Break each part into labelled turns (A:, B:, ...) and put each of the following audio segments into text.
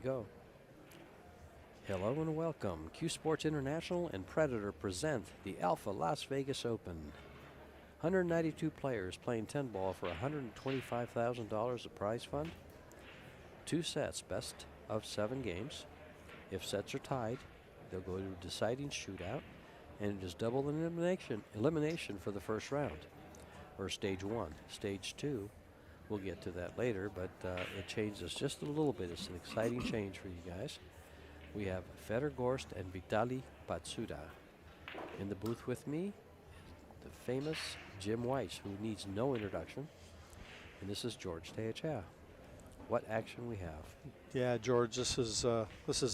A: go. Hello and welcome. CueSports International and Predator present the Alfa Las Vegas Open. 192 players playing 10 ball for $125,000 of prize fund. 2 sets, best of 7 games. If sets are tied, they'll go to a deciding shootout, and it is double elimination for the first round, or stage 1. Stage 2, we'll get to that later, but it changes just a little bit. It's an exciting change for you guys. We have Fedor Gorst and Vitaly Patsura. In the booth with me, the famous Jim Weiss, who needs no introduction. And this is George Teachow. What action we have.
B: Yeah, George, this is a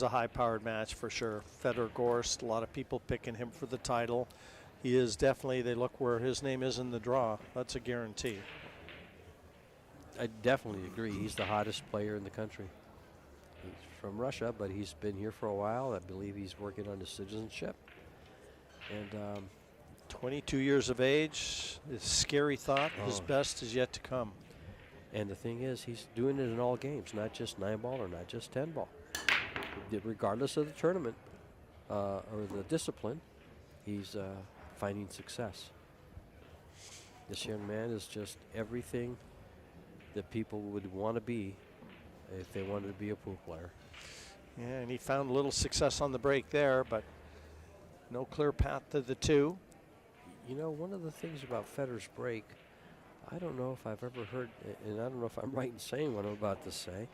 B: high-powered match for sure. Fedor Gorst, a lot of people picking him for the title. He is definitely, they look where his name is in the draw. That's a guarantee.
A: I definitely agree. He's the hottest player in the country. He's from Russia, but he's been here for a while. I believe he's working on his citizenship. And
B: 22 years of age. It's a scary thought. His best is yet to come.
A: And the thing is, he's doing it in all games, not just 9 ball or not just 10 ball. Regardless of the tournament or the discipline, he's finding success. This young man is just everything that people would want to be if they wanted to be a pool player.
B: Yeah, and he found a little success on the break there, but no clear path to the 2.
A: You know, one of the things about Federer's break, I don't know if I've ever heard, and I don't know if I'm right in saying what I'm about to say,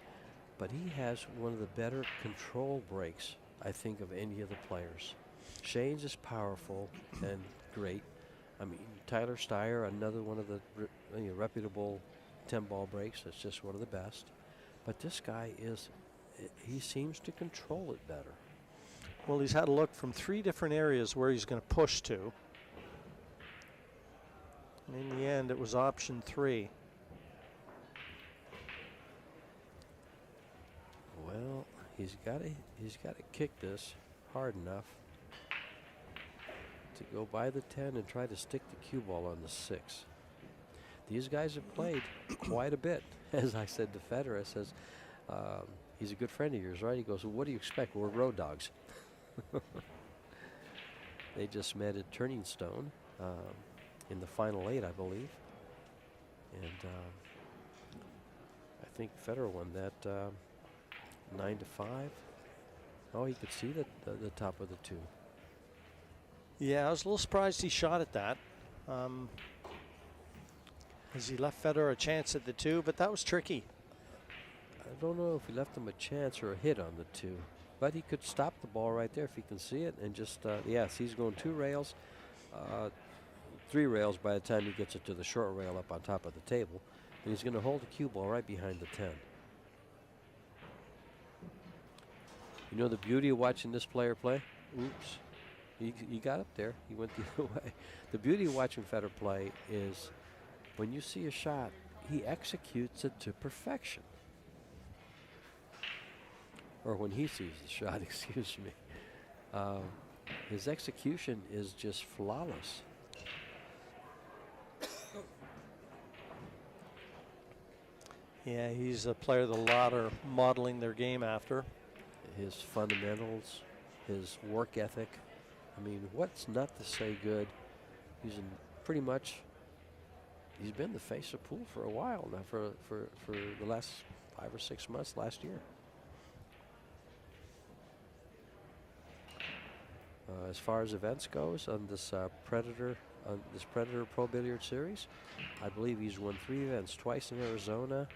A: but he has one of the better control breaks, I think, of any of the players. Shane's is powerful and great. I mean, Tyler Steyer, another one of the reputable 10-ball breaks. That's just one of the best. But this guy he seems to control it better.
B: Well, he's had a look from 3 different areas where he's going to push to. And in the end, it was option 3.
A: Well, he's got to kick this hard enough to go by the 10 and try to stick the cue ball on the 6. These guys have played quite a bit. As I said to Federer, I says, he's a good friend of yours, right? He goes, well, what do you expect? We're road dogs. They just met at Turning Stone in the final 8, I believe. And I think Federer won that 9-5. Oh, you could see the top of the 2.
B: Yeah, I was a little surprised he shot at that. As he left Federer a chance at the 2, but that was tricky.
A: I don't know if he left him a chance or a hit on the 2, but he could stop the ball right there if he can see it, and just yes, he's going 2 rails, 3 rails by the time he gets it to the short rail up on top of the table, and he's going to hold the cue ball right behind the 10. You know the beauty of watching this player play? Oops, he got up there. He went the other way. The beauty of watching Federer play is when you see a shot, he executes it to perfection. Or when he sees the shot, excuse me. His execution is just flawless.
B: Yeah, he's a player that a lot are modeling their game after.
A: His fundamentals, his work ethic. I mean, what's not to say good? He's pretty much, he's been the face of pool for a while now, for the last 5 or 6 months last year. As far as events goes on this Predator Pro Billiard Series, I believe he's won 3 events, twice in Arizona,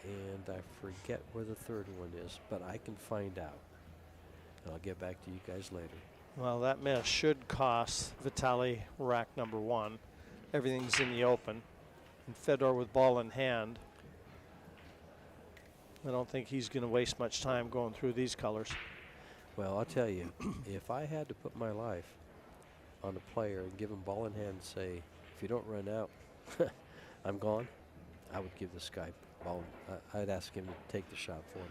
A: and I forget where the 3rd one is, but I can find out. And I'll get back to you guys later.
B: Well, that miss should cost Vitaly rack number 1. Everything's in the open. And Fedor with ball in hand. I don't think he's going to waste much time going through these colors.
A: Well, I'll tell you, if I had to put my life on a player and give him ball in hand and say, if you don't run out, I'm gone, I would give this guy ball. I'd ask him to take the shot for me.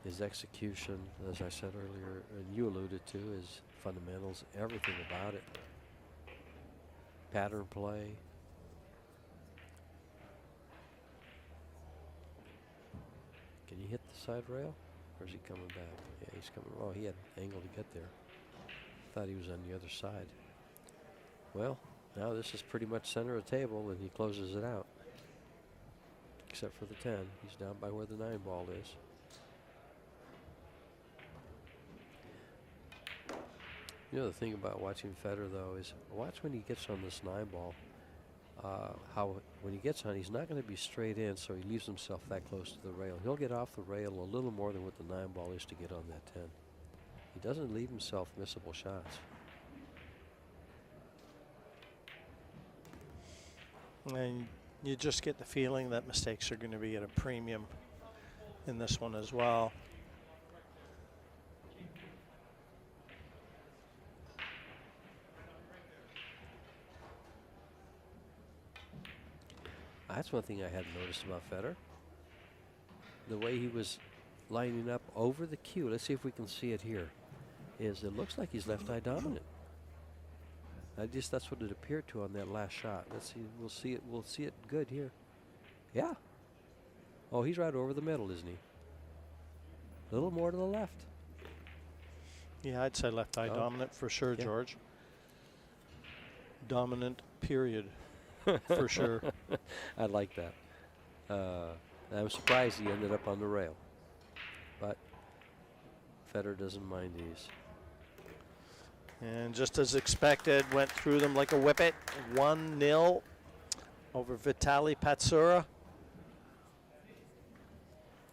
A: His execution, as I said earlier, and you alluded to, his fundamentals, everything about it. Pattern play. outside rail? Or is he coming back? Yeah, he's coming. Oh, he had angle to get there. Thought he was on the other side. Well, now this is pretty much center of the table, and he closes it out. Except for the 10. He's down by where the 9 ball is. You know, the thing about watching Federer, though, is watch when he gets on this 9 ball. How when he gets on, he's not going to be straight in, so he leaves himself that close to the rail. He'll get off the rail a little more than what the 9 ball is to get on that 10. He doesn't leave himself missable shots.
B: And you just get the feeling that mistakes are going to be at a premium in this one as well.
A: That's one thing I hadn't noticed about Federer. The way he was lining up over the cue. Let's see if we can see it here. Is it looks like he's left eye dominant. That's what it appeared to on that last shot. Let's see. We'll see it. We'll see it good here. Yeah. Oh, he's right over the middle, isn't he? A little more to the left.
B: Yeah, I'd say left eye dominant for sure,
A: yeah.
B: George. Dominant, period. For sure.
A: I like that. I was surprised he ended up on the rail. But Federer doesn't mind these.
B: And just as expected, went through them like a whippet. 1-0 over Vitaly Patsura.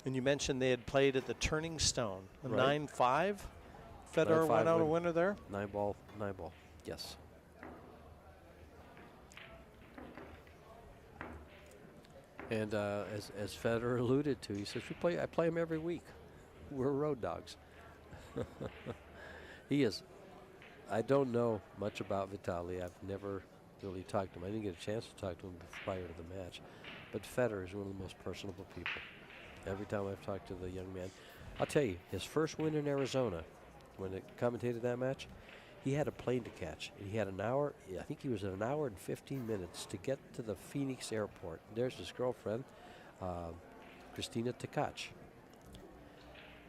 B: And you mentioned they had played at the Turning Stone. A 9-5. Federer went out a winner there.
A: 9 ball. Yes. And as Federer alluded to, he says, I play him every week. We're road dogs. He is. I don't know much about Vitaly. I've never really talked to him. I didn't get a chance to talk to him prior to the match. But Federer is one of the most personable people. Every time I've talked to the young man, I'll tell you, his first win in Arizona, when it commentated that match, he had a plane to catch. He had an hour, I think he was at 1 hour and 15 minutes to get to the Phoenix airport. There's his girlfriend, Christina Tkach.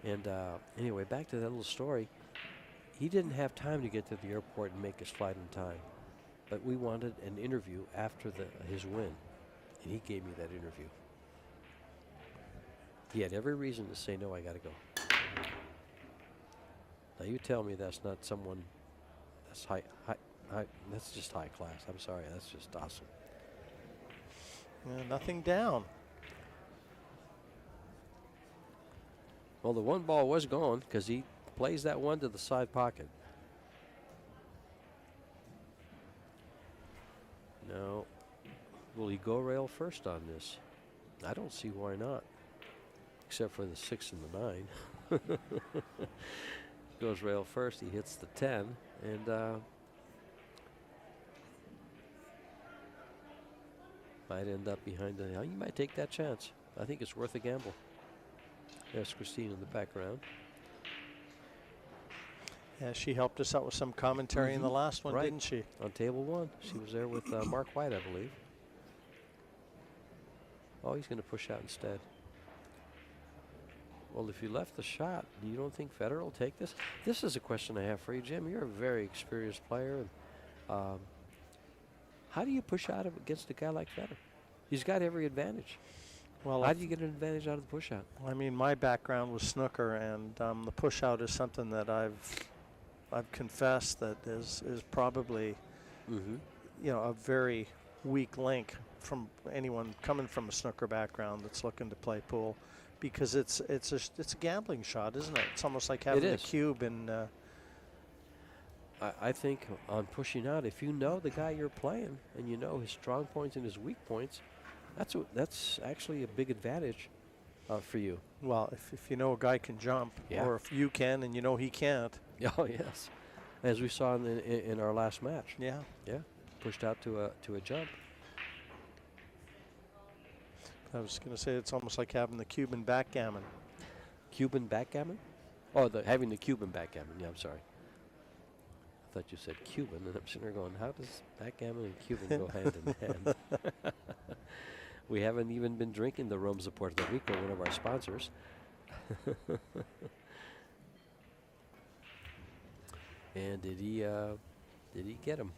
A: And anyway, back to that little story. He didn't have time to get to the airport and make his flight in time. But we wanted an interview after his win. And he gave me that interview. He had every reason to say, no, I got to go. Now you tell me that's not someone that's high, that's just high class. I'm sorry, that's just awesome.
B: Nothing down.
A: Well, the 1 ball was gone because he plays that one to the side pocket. Now, will he go rail first on this? I don't see why not, except for the 6 and the 9. Goes rail first, he hits the 10, and might end up behind the. You might take that chance. I think it's worth a gamble. There's Christine in the background.
B: Yeah, she helped us out with some commentary in the last one, didn't she?
A: On table 1. She was there with Mark White, I believe. Oh, he's going to push out instead. Well, if you left the shot, you don't think Federer will take this? This is a question I have for you, Jim. You're a very experienced player. And, how do you push out against a guy like Federer? He's got every advantage. Well, how do you get an advantage out of the push out?
B: I mean, my background was snooker, and the push out is something that I've confessed that is probably a very weak link from anyone coming from a snooker background that's looking to play pool, because it's a gambling shot, isn't it? It's almost like having a cube in.
A: I think on pushing out, if you know the guy you're playing and you know his strong points and his weak points, that's actually a big advantage for you.
B: Well, if you know a guy can jump, or if you can and you know he can't.
A: Oh yes, as we saw in our last match.
B: Yeah,
A: pushed out to a jump.
B: I was going to say it's almost like having the Cuban backgammon.
A: Cuban backgammon? Oh, having the Cuban backgammon. Yeah, I'm sorry. I thought you said Cuban, and I'm sitting there going, how does backgammon and Cuban go hand in hand? We haven't even been drinking the Rums of Puerto Rico, one of our sponsors. And did he get him?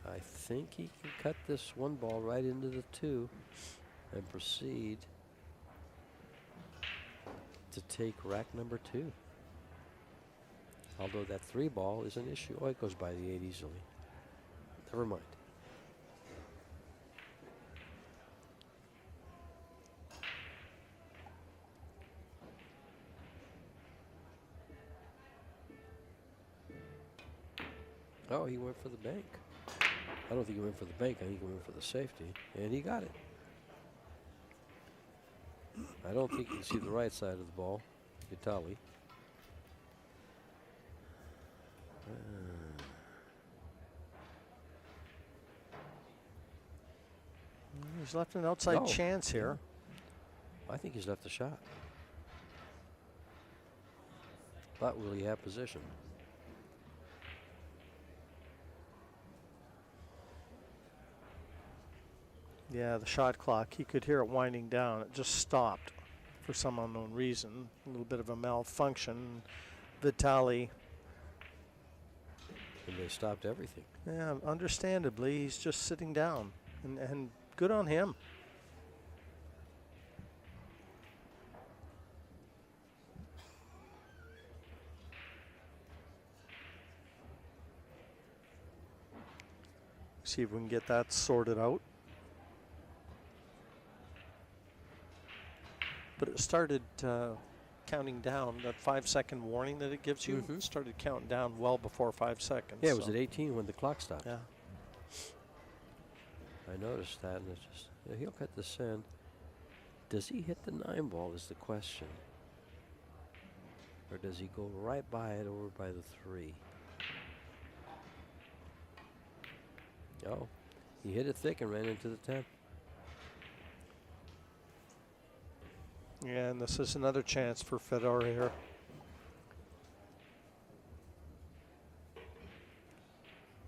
A: I think he can cut this one ball right into the 2 and proceed to take rack number 2. Although that 3 ball is an issue. Oh, it goes by the 8 easily. Never mind. Oh, he went for the bank. I don't think he went for the bank. I think he went for the safety. And he got it. I don't think you can see the right side of the ball. Vitali.
B: He's left an outside chance here.
A: I think he's left the shot. But will he have position?
B: Yeah, the shot clock, he could hear it winding down. It just stopped for some unknown reason. A little bit of a malfunction. Vitali.
A: And they stopped everything.
B: Yeah, understandably, he's just sitting down. And good on him. See if we can get that sorted out. But it started counting down. That 5-second warning that it gives you started counting down well before 5 seconds.
A: Yeah, it was at 18 when the clock stopped.
B: Yeah.
A: I noticed that, and it's just, yeah, he'll cut this in. Does he hit the 9 ball is the question. Or does he go right by it over by the 3? Oh, he hit it thick and ran into the 10.
B: Yeah, and this is another chance for Fedor here.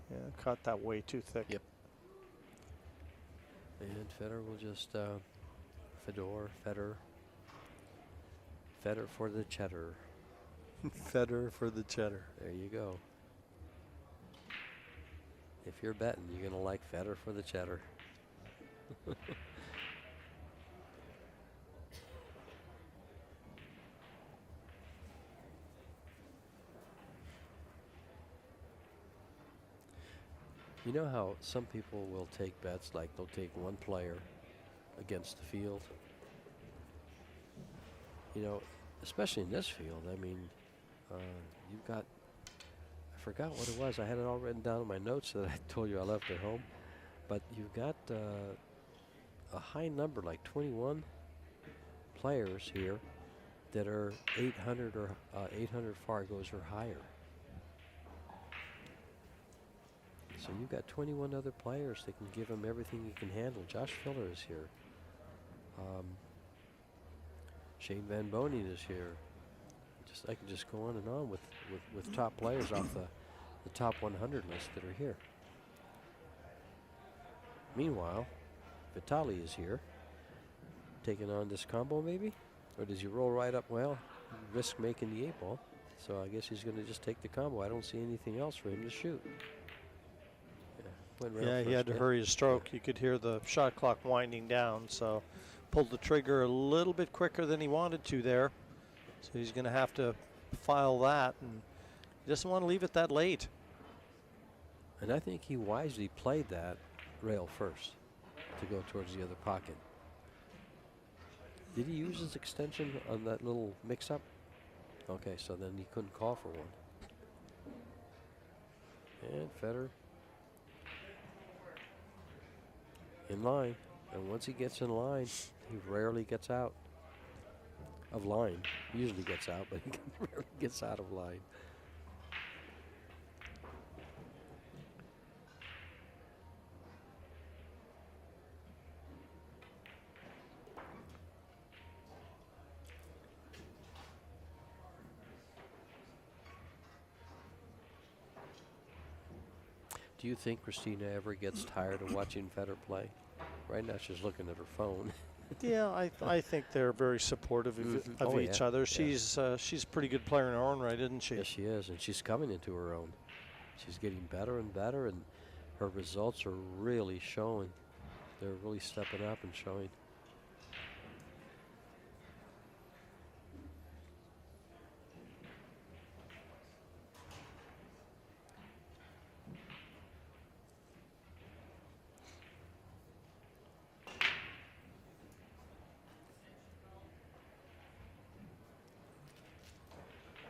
B: Yeah, caught that way too thick.
A: Yep. And Federer will just, Fedor for the cheddar.
B: Federer for the cheddar.
A: There you go. If you're betting, you're going to like Federer for the cheddar. You know how some people will take bets, like they'll take one player against the field? You know, especially in this field, I mean, you've got, I forgot what it was. I had it all written down in my notes that I told you I left at home. But you've got a high number, like 21 players here that are 800 or 800 Fargos or higher. So you've got 21 other players that can give him everything he can handle. Josh Filler is here. Shane Van Bonen is here. I can just go on and on with top players off the top 100 list that are here. Meanwhile, Vitali is here, taking on this combo maybe? Or does he roll right up? Well, risk making the 8 ball. So I guess he's going to just take the combo. I don't see anything else for him to shoot.
B: Yeah, he had to hurry his stroke. You could hear the shot clock winding down, so pulled the trigger a little bit quicker than he wanted to there. So he's going to have to file that, and he doesn't want to leave it that late.
A: And I think he wisely played that rail first to go towards the other pocket. Did he use his extension on that little mix-up? Okay, so then he couldn't call for one. And Federer in line, and once he gets in line, he rarely gets out of line. He usually gets out, but he rarely gets out of line. Do you think Christina ever gets tired of watching Federer play? Right now she's looking at her phone.
B: Yeah, I think they're very supportive of
A: Oh,
B: each
A: yeah,
B: other.
A: yeah.
B: She's a pretty good player in her own right, isn't she?
A: Yes, she is, and she's coming into her own. She's getting better and better, and her results are really showing. They're really stepping up and showing.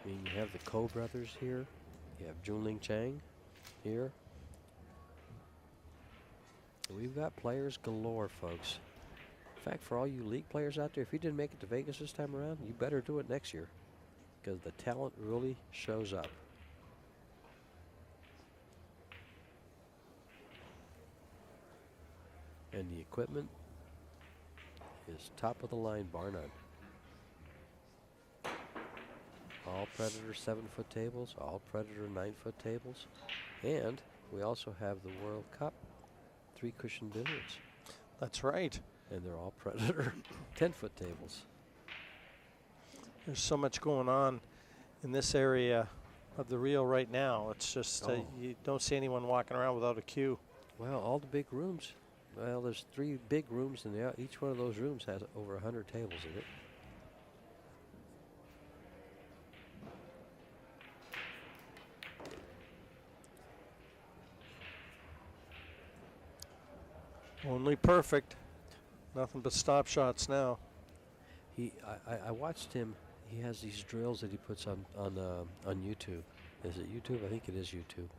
A: I mean, you have the Ko brothers here. You have Junling Chang here. We've got players galore, folks. In fact, for all you league players out there, if you didn't make it to Vegas this time around, you better do it next year, because the talent really shows up. And the equipment is top of the line, bar none. All Predator 7-foot tables, all Predator 9-foot tables, and we also have the World Cup 3-cushion billiards.
B: That's right.
A: And they're all Predator 10-foot tables.
B: There's so much going on in this area of the Rio right now. It's just you don't see anyone walking around without a cue.
A: Well, all the big rooms. Well, there's 3 big rooms, and each one of those rooms has over 100 tables in it.
B: Only perfect. Nothing but stop shots now.
A: I watched him. He has these drills that he puts on YouTube. Is it YouTube? I think it is YouTube.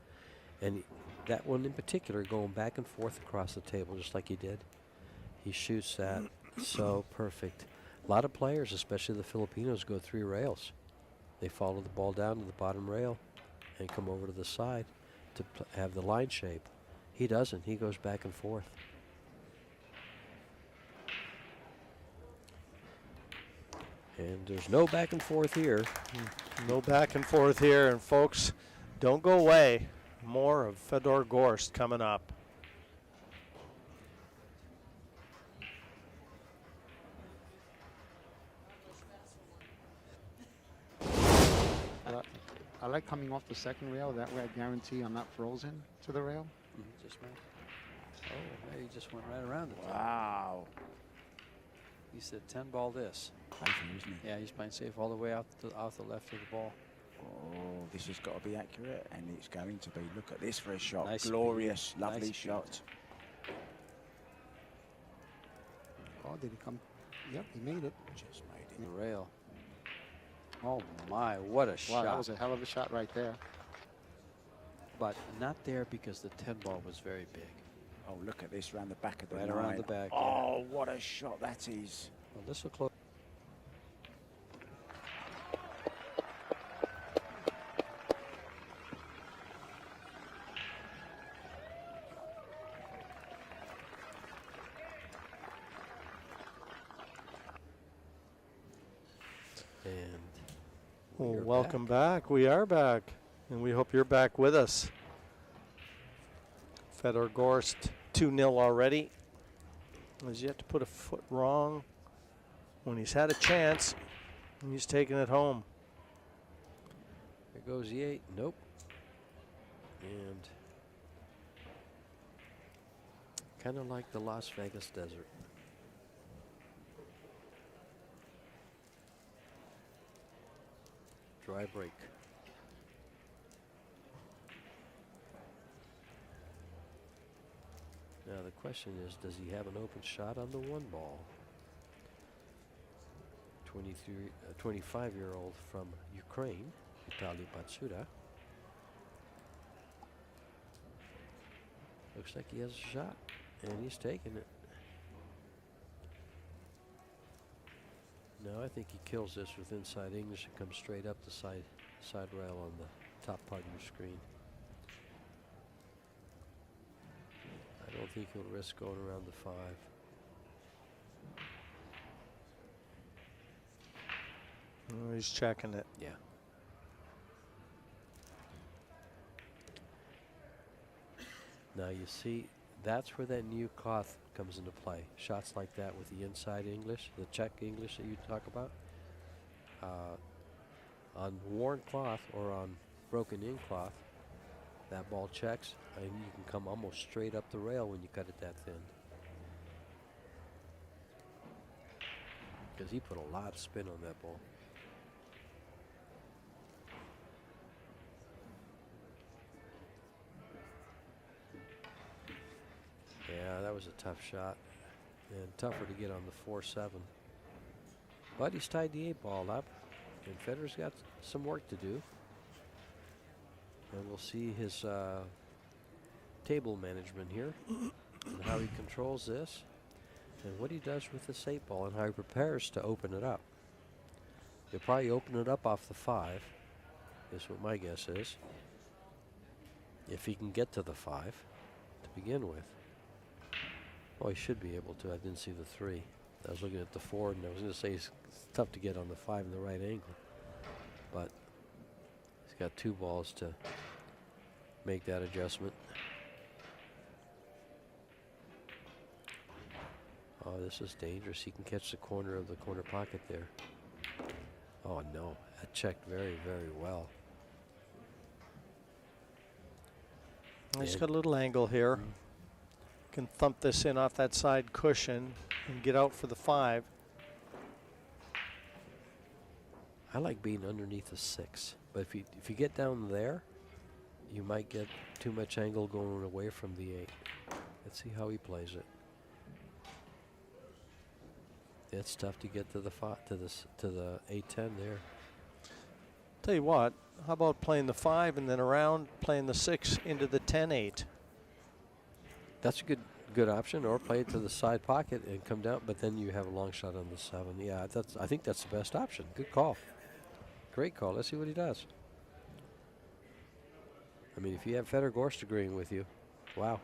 A: And that one in particular, going back and forth across the table, just like he did. He shoots that so perfect. A lot of players, especially the Filipinos, go 3 rails. They follow the ball down to the bottom rail and come over to the side to have the line shape. He doesn't. He goes back and forth. And there's no back and forth here.
B: No back and forth here. And folks, don't go away. More of Fedor Gorst coming up.
C: I like coming off the second rail. That way I guarantee I'm not frozen to the rail.
D: Just went. Oh, there he just went right around it.
C: Wow.
D: He said 10 ball this.
E: Isn't he?
D: Yeah, he's playing safe all the way out the left of the ball.
E: Oh, this has got to be accurate, and it's going to be. Look at this for a shot.
D: Nice
E: Glorious,
D: speed.
E: lovely
D: Nice
E: shot.
C: Oh, did he come? Yep, he made it.
E: Just made
D: The
E: it.
D: rail. Oh my, what a
C: Wow,
D: shot.
C: that was a hell of a shot right there.
D: But not there because the 10 ball was very big.
E: Oh, look at this round the back of the
D: Right
E: line.
D: around the back.
E: Oh, what a shot that is.
D: Well, this will close. And
B: Well,
D: we're
B: welcome back. We are back. And we hope you're back with us. Fedor Gorst 2-0 already. Has yet to put a foot wrong when he's had a chance. And he's taking it home.
A: There goes the 8. Nope. And kind of like the Las Vegas desert. Dry break. Now the question is, does he have an open shot on the 1 ball? 25-year-old from Ukraine, Vitaly Patsura. Looks like he has a shot, and he's taking it. No, I think he kills this with inside English and comes straight up the side rail on the top part of your screen. I don't think he'll risk going around the 5.
B: Oh, he's checking it.
A: Yeah. Now you see that's where that new cloth comes into play. Shots like that with the inside English, the check English that you talk about, on worn cloth or on broken in cloth, that ball checks and you can come almost straight up the rail when you cut it that thin. Because he put a lot of spin on that ball. Yeah, that was a tough shot and tougher to get on the 4-7. But he's tied the 8-ball up, and Federer's got some work to do. And we'll see his table management here and how he controls this and what he does with this 8-ball and how he prepares to open it up. He'll probably open it up off the 5, is what my guess is, if he can get to the 5 to begin with. Oh, he should be able to. I didn't see the 3. I was looking at the 4, and I was going to say it's tough to get on the 5 in the right angle. But he's got 2 balls to make that adjustment. Oh, this is dangerous. He can catch the corner of the corner pocket there. Oh, no. That checked very, very well.
B: He's got a little angle here. Can thump this in off that side cushion and get out for the 5.
A: I like being underneath the 6, but if you get down there, you might get too much angle going away from the 8. Let's see how he plays it. It's tough to get to the 5, to the 8-10 there.
B: Tell you what, how about playing the 5 and then around playing the 6 into the 10-8?
A: That's a good option, or play it to the side pocket and come down, but then you have a long shot on the 7. Yeah, I think that's the best option. Good call. Great call. Let's see what he does. I mean, if you have Federer Gorst agreeing with you, wow.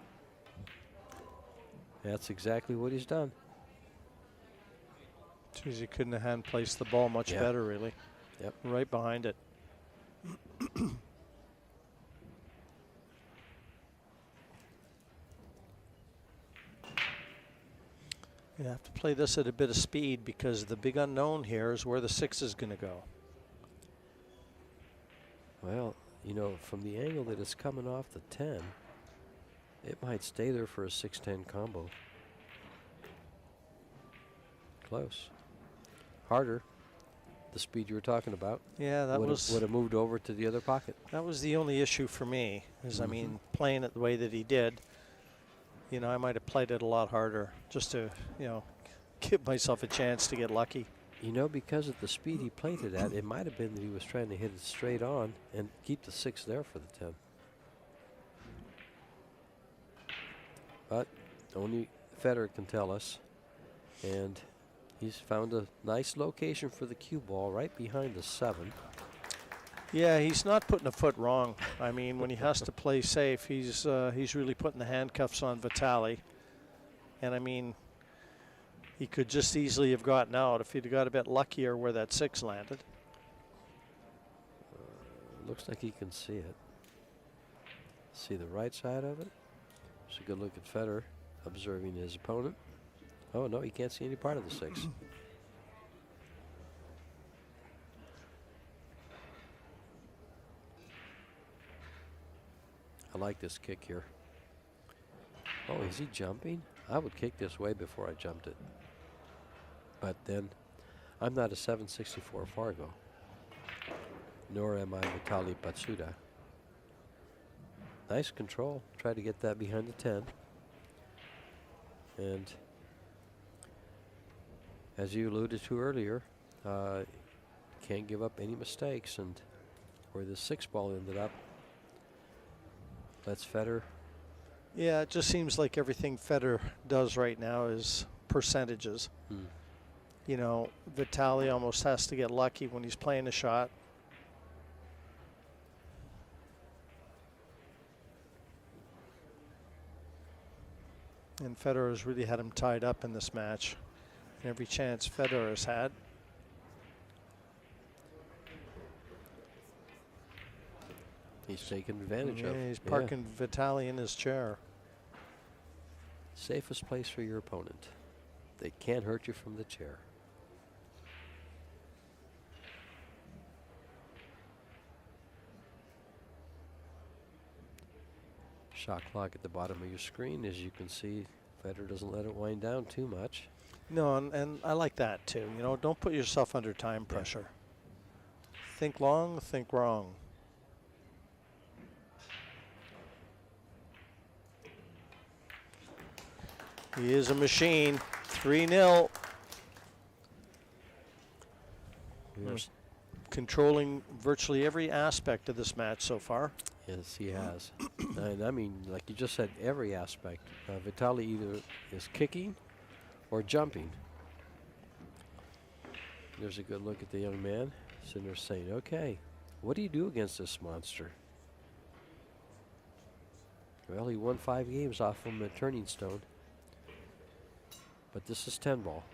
A: That's exactly what he's done.
B: Geez, he couldn't have hand placed the ball much better, really.
A: Yep.
B: Right behind it. You have to play this at a bit of speed because the big unknown here is where the 6 is going to go.
A: Well, you know, from the angle that it's coming off the 10, it might stay there for a 6-10 combo. Close. Harder. The speed you were talking about.
B: Yeah, that
A: would have moved over to the other pocket.
B: That was the only issue for me. Is I mean, playing it the way that he did. You know, I might have played it a lot harder just to, you know, give myself a chance to get lucky.
A: You know, because of the speed he played it at, it might have been that he was trying to hit it straight on and keep the 6 there for the 10. But only Federer can tell us. And he's found a nice location for the cue ball right behind the 7.
B: Yeah, he's not putting a foot wrong. I mean, when he has to play safe, he's really putting the handcuffs on Vitali. And I mean, he could just easily have gotten out if he'd got a bit luckier where that 6 landed.
A: Looks like he can see it. See the right side of it. It's a good look at Federer observing his opponent. Oh no, he can't see any part of the 6. I like this kick here. Oh, is he jumping? I would kick this way before I jumped it. But then, I'm not a 764 Fargo. Nor am I Vitali Patsura. Nice control. Try to get that behind the 10. And as you alluded to earlier, can't give up any mistakes. And where the 6 ball ended up, that's Federer.
B: Yeah, it just seems like everything Federer does right now is percentages. You know, Vitali almost has to get lucky when he's playing a shot. And Federer has really had him tied up in this match. And every chance Federer has had.
A: He's taking advantage of.
B: Yeah, he's parking Vitali in his chair.
A: Safest place for your opponent. They can't hurt you from the chair. Shot clock at the bottom of your screen. As you can see, Federer doesn't let it wind down too much.
B: No, and I like that too. You know, don't put yourself under time pressure. Think long, think wrong. He is a machine. 3-0. Controlling virtually every aspect of this match so far.
A: Yes, he has. And I mean, like you just said, every aspect. Vitaly either is kicking or jumping. There's a good look at the young man. Sitting there saying, okay, what do you do against this monster? Well, he won 5 games off him at Turning Stone. But this is 10-ball.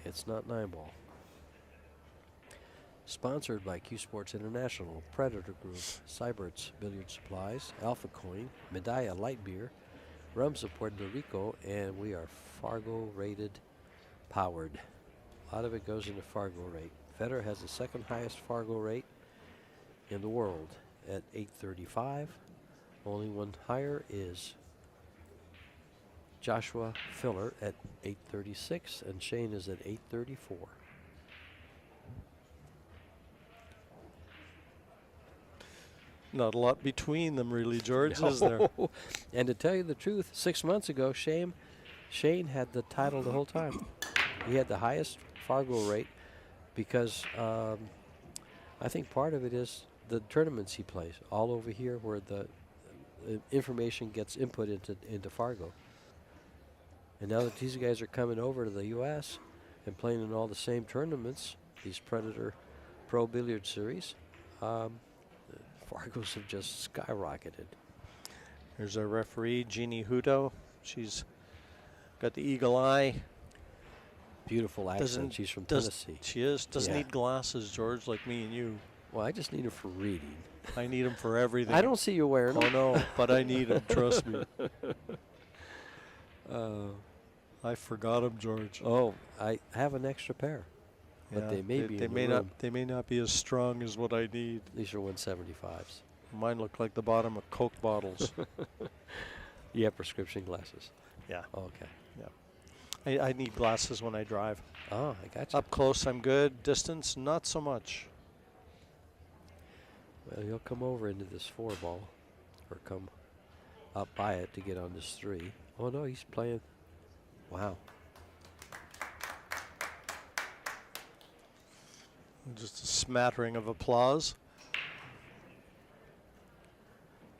A: It's not 9-ball. Sponsored by CueSports International, Predator Group, Cyberts Billiard Supplies, Alpha Coin, Medalla Light Beer, Rums of Puerto Rico, and we are Fargo rated powered. A lot of it goes into Fargo rate. Federer has the 2nd highest Fargo rate in the world at 835. Only one higher is Joshua Filler at 836, and Shane is at 834.
B: Not a lot between them, really, George, is there?
A: And to tell you the truth, 6 months ago, Shane had the title the whole time. He had the highest Fargo rate because I think part of it is the tournaments he plays all over here where the information gets input into Fargo. And now that these guys are coming over to the U.S. and playing in all the same tournaments, these Predator Pro Billiard Series, Fargos have just skyrocketed.
B: Here's our referee, Jeannie Hutto. She's got the eagle eye.
A: Beautiful accent. She's from Tennessee.
B: She is. Doesn't need glasses, George, like me and you.
A: Well, I just need her for reading.
B: I need them for everything.
A: I don't see you wearing them.
B: Oh, no, but I need them, trust me. I forgot them, George.
A: Oh, I have an extra pair. But
B: Yeah,
A: they may be
B: they
A: in the
B: may
A: room.
B: they may not be as strong as what I need.
A: These are 175s.
B: Mine look like the bottom of Coke bottles.
A: You have prescription glasses?
B: Yeah.
A: Okay.
B: I need glasses when I drive.
A: Oh, I got you.
B: Up close, I'm good. Distance, not so much.
A: Well, he'll come over into this 4-ball or come up by it to get on this 3. Oh, no, he's playing. Wow.
B: Just a smattering of applause.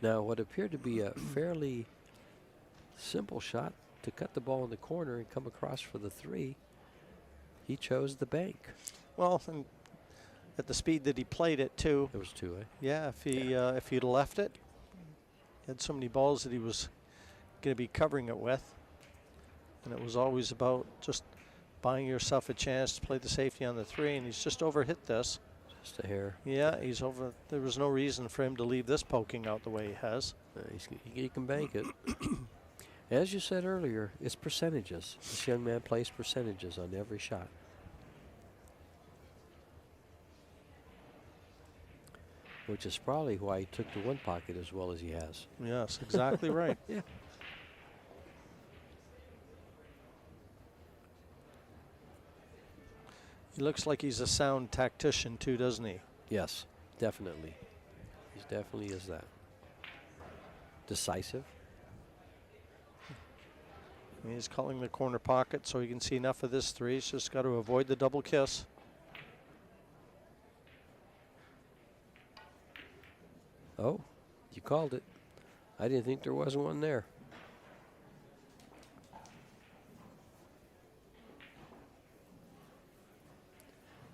A: Now, what appeared to be a fairly simple shot to cut the ball in the corner and come across for the 3, he chose the bank.
B: Well, and at the speed that he played it, too.
A: It was 2, eh?
B: Yeah, if he'd left it, he had so many balls that he was going to be covering it with. And it was always about just buying yourself a chance to play the safety on the 3, and he's just overhit this.
A: Just a hair.
B: Yeah, he's over. There was no reason for him to leave this poking out the way he has.
A: He can bank it. As you said earlier, it's percentages. This young man plays percentages on every shot. Which is probably why he took the 1 pocket as well as he has.
B: Yes, exactly right.
A: Yeah.
B: He looks like he's a sound tactician too, doesn't he?
A: Yes, definitely. He definitely is that. Decisive.
B: He's calling the corner pocket so he can see enough of this 3. He's just got to avoid the double kiss.
A: Oh, you called it. I didn't think there wasn't one there.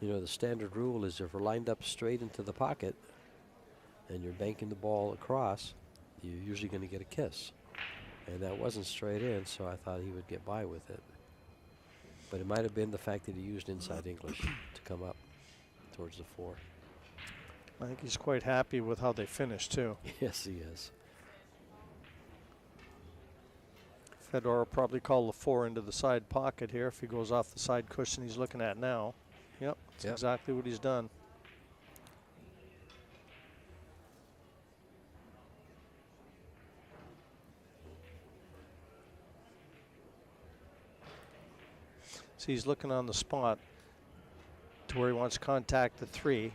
A: You know, the standard rule is if we're lined up straight into the pocket and you're banking the ball across, you're usually going to get a kiss. And that wasn't straight in, so I thought he would get by with it. But it might have been the fact that he used inside English to come up towards the 4.
B: I think he's quite happy with how they finished too.
A: Yes, he is.
B: Fedor will probably call the 4 into the side pocket here if he goes off the side cushion he's looking at now. Yep, that's
A: Yep.
B: exactly what he's done. So he's looking on the spot to where he wants to contact the 3.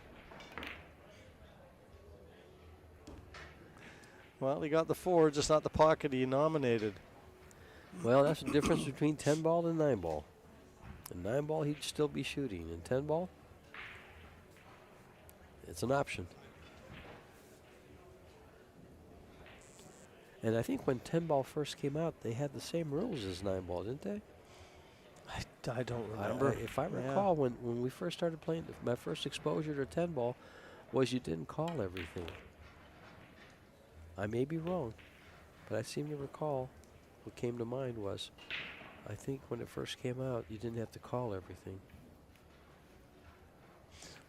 B: Well, he got the 4, just not the pocket he nominated.
A: Well, that's the difference between 10 ball and 9 ball. In 9 ball, he'd still be shooting. In 10 ball, it's an option. And I think when 10 ball first came out, they had the same rules as 9 ball, didn't they?
B: I don't remember.
A: If I recall, when we first started playing, my first exposure to 10 ball was you didn't call everything. I may be wrong, but I seem to recall what came to mind was, I think when it first came out, you didn't have to call everything.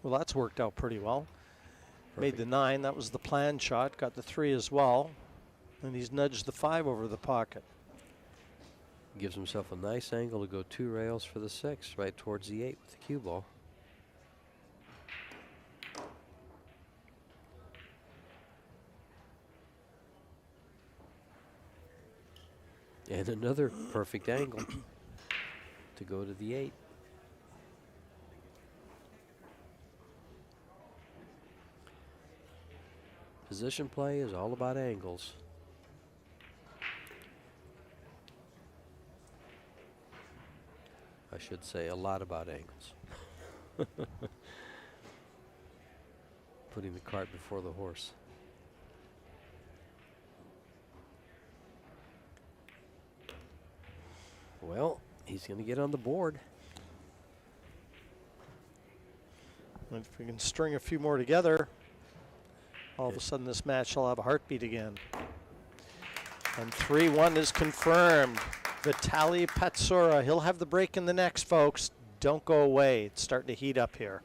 B: Well, that's worked out pretty well. Made
A: Perfect.
B: the 9. That was the planned shot. Got the 3 as well. And he's nudged the 5 over the pocket.
A: Gives himself a nice angle to go 2 rails for the 6, right towards the 8 with the cue ball. And another perfect angle to go to the 8. Position play is all about angles. I should say a lot about angles. Putting the cart before the horse. Well, he's going to get on the board.
B: And if we can string a few more together, all of a sudden this match will have a heartbeat again. And 3-1 is confirmed. Vitaly Patsura. He'll have the break in the next, folks. Don't go away. It's starting to heat up here.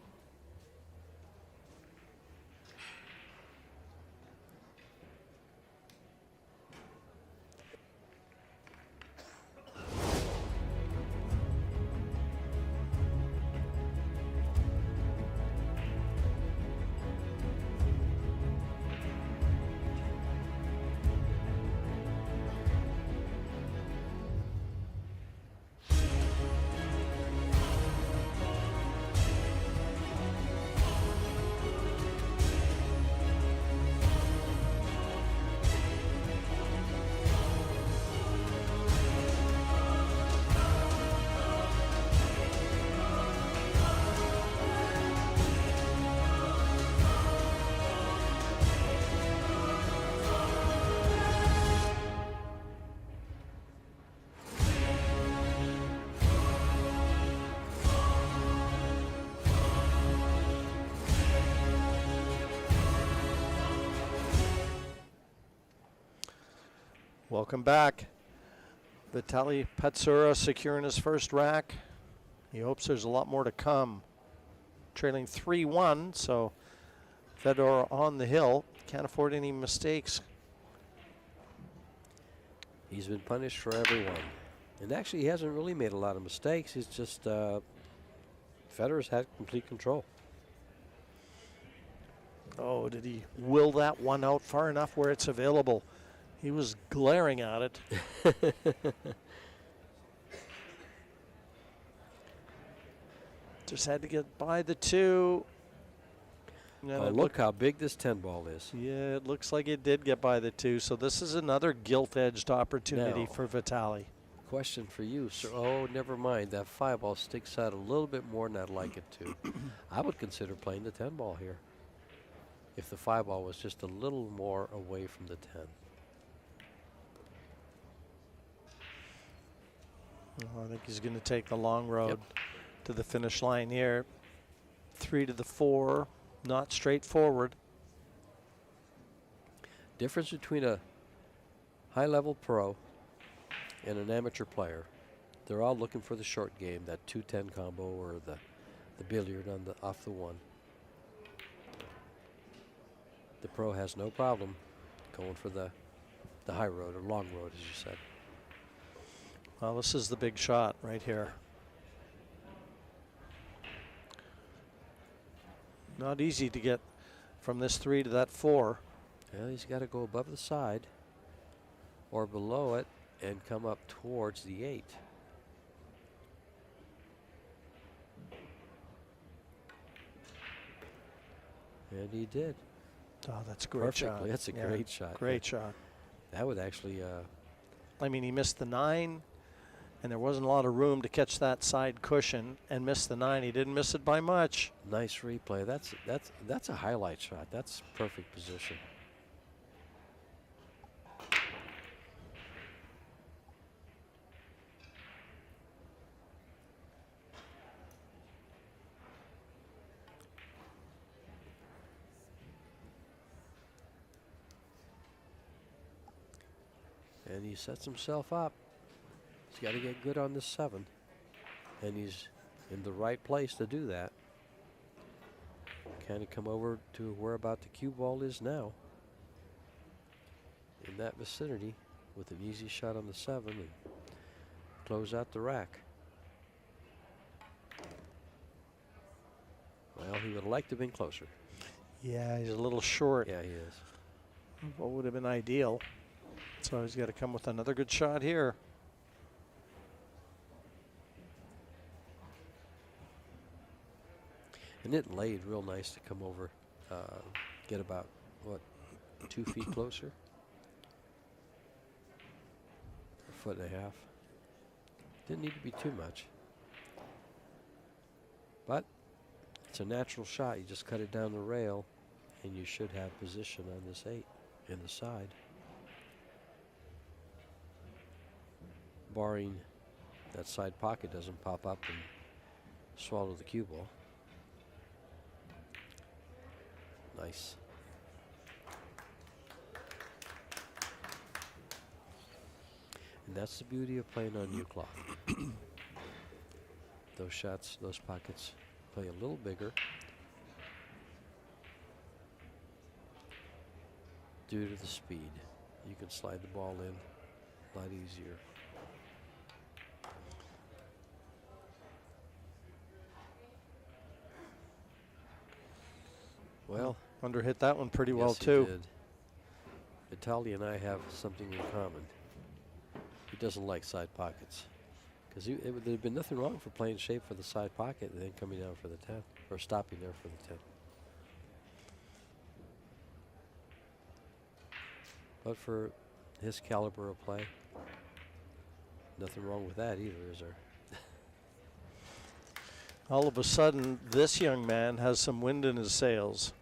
B: Welcome back. Vitaly Patsura securing his first rack. He hopes there's a lot more to come. Trailing 3-1, so Fedor on the hill. Can't afford any mistakes.
A: He's been punished for everyone. And actually, he hasn't really made a lot of mistakes. He's just, Federer's had complete control.
B: Oh, did he will that one out far enough where it's available? He was glaring at it. Just had to get by the 2.
A: Oh, look how big this 10 ball is.
B: Yeah, it looks like it did get by the 2. So this is another gilt-edged opportunity
A: Now,
B: for Vitaly.
A: Question for you, sir. Oh, never mind. That 5 ball sticks out a little bit more than I'd like it to. I would consider playing the 10 ball here. If the 5 ball was just a little more away from the 10.
B: I think he's going to take the long road to the finish line here. 3 to the 4, not straightforward.
A: Difference between a high-level pro and an amateur player. They're all looking for the short game, that 2-10 combo or the billiard on the off the 1. The pro has no problem going for the high road or long road, as you said.
B: Well, this is the big shot right here. Not easy to get from this 3 to that 4.
A: Well, he's got to go above the side or below it and come up towards the 8. And he did.
B: Oh, that's a great
A: Perfectly.
B: shot.
A: That's a great shot.
B: Great shot.
A: That would actually.
B: I mean, he missed the 9, and there wasn't a lot of room to catch that side cushion and miss the 9. He didn't miss it by much.
A: Nice replay. That's a highlight shot. That's perfect position. And he sets himself up. He's got to get good on this 7. And he's in the right place to do that. Kind of come over to where about the cue ball is now. In that vicinity with an easy shot on the 7 and close out the rack. Well, he would have liked to have been closer.
B: Yeah, he's a little short.
A: Yeah, he is.
B: What would have been ideal. So he's got to come with another good shot here.
A: And it laid real nice to come over, get about, what, 2 feet closer? A foot and a half. Didn't need to be too much. But it's a natural shot. You just cut it down the rail, and you should have position on this 8 in the side. Barring that side pocket doesn't pop up and swallow the cue ball. Nice. And that's the beauty of playing on new cloth. Those shots, those pockets play a little bigger due to the speed. You can slide the ball in a lot easier. Well,
B: Underhit that one pretty well
A: yes, he
B: too.
A: did. Vitaly and I have something in common. He doesn't like side pockets. Because there'd been nothing wrong for playing shape for the side pocket and then coming down for the 10, or stopping there for the 10. But for his caliber of play, nothing wrong with that either, is there?
B: All of a sudden, this young man has some wind in his sails.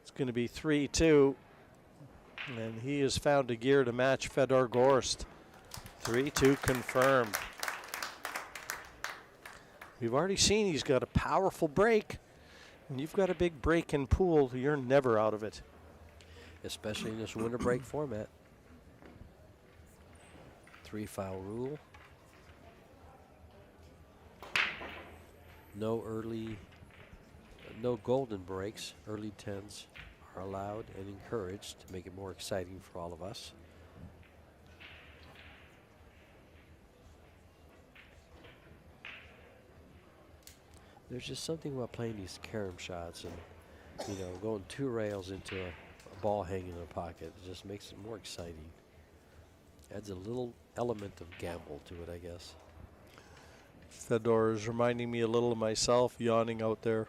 B: It's going to be 3-2, and he has found a gear to match Fedor Gorst. 3-2 confirmed. We've already seen he's got a powerful break. When you've got a big break in pool, you're never out of it.
A: Especially in this winter break format. 3-foul rule. No golden breaks. Early 10s are allowed and encouraged to make it more exciting for all of us. There's just something about playing these carom shots and, you know, going 2 rails into a ball hanging in a pocket. It just makes it more exciting. Adds a little element of gamble to it, I guess.
B: Fedor is reminding me a little of myself, yawning out there.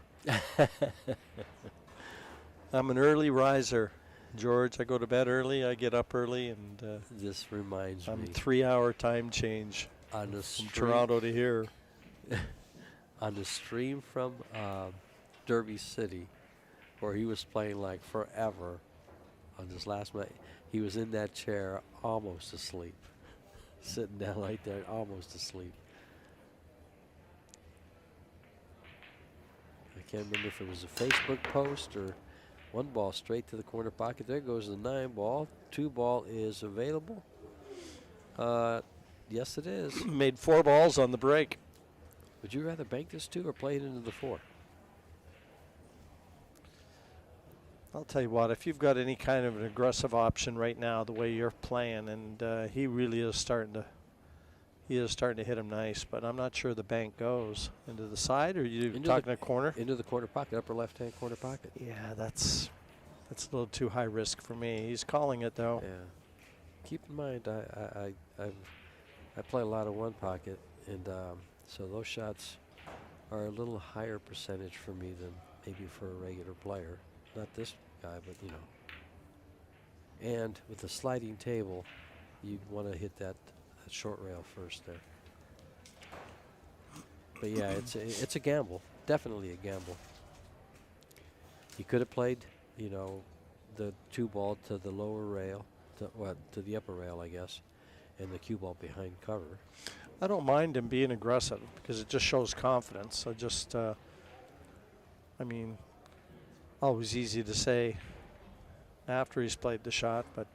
B: I'm an early riser, George. I go to bed early, I get up early, and
A: This reminds
B: I'm
A: me
B: 3-hour time change
A: on the
B: from
A: stream,
B: Toronto to here.
A: on the stream from Derby City, where he was playing like forever. On this last night, he was in that chair, almost asleep, sitting down right there, almost asleep. I can't remember if it was a Facebook post or one ball straight to the corner pocket. There goes the 9 ball. 2 ball is available. Yes, it is.
B: Made 4 balls on the break.
A: Would you rather bank this 2 or play it into the 4?
B: I'll tell you what, if you've got any kind of an aggressive option right now, the way you're playing, and he really is starting to he is starting to hit him nice, but I'm not sure the bank goes into the side, or you talking a corner?
A: Into the corner pocket, upper left-hand corner pocket.
B: Yeah, that's a little too high risk for me. He's calling it though.
A: Yeah. Keep in mind, I play a lot of one pocket, and so those shots are a little higher percentage for me than maybe for a regular player. Not this guy, but you know. And with the sliding table, you'd want to hit that short rail first there. But yeah, it's a gamble. Definitely a gamble. He could have played, you know, the 2-ball to the lower rail, to the upper rail, I guess, and the cue ball behind cover.
B: I don't mind him being aggressive because it just shows confidence. I mean, always easy to say after he's played the shot, but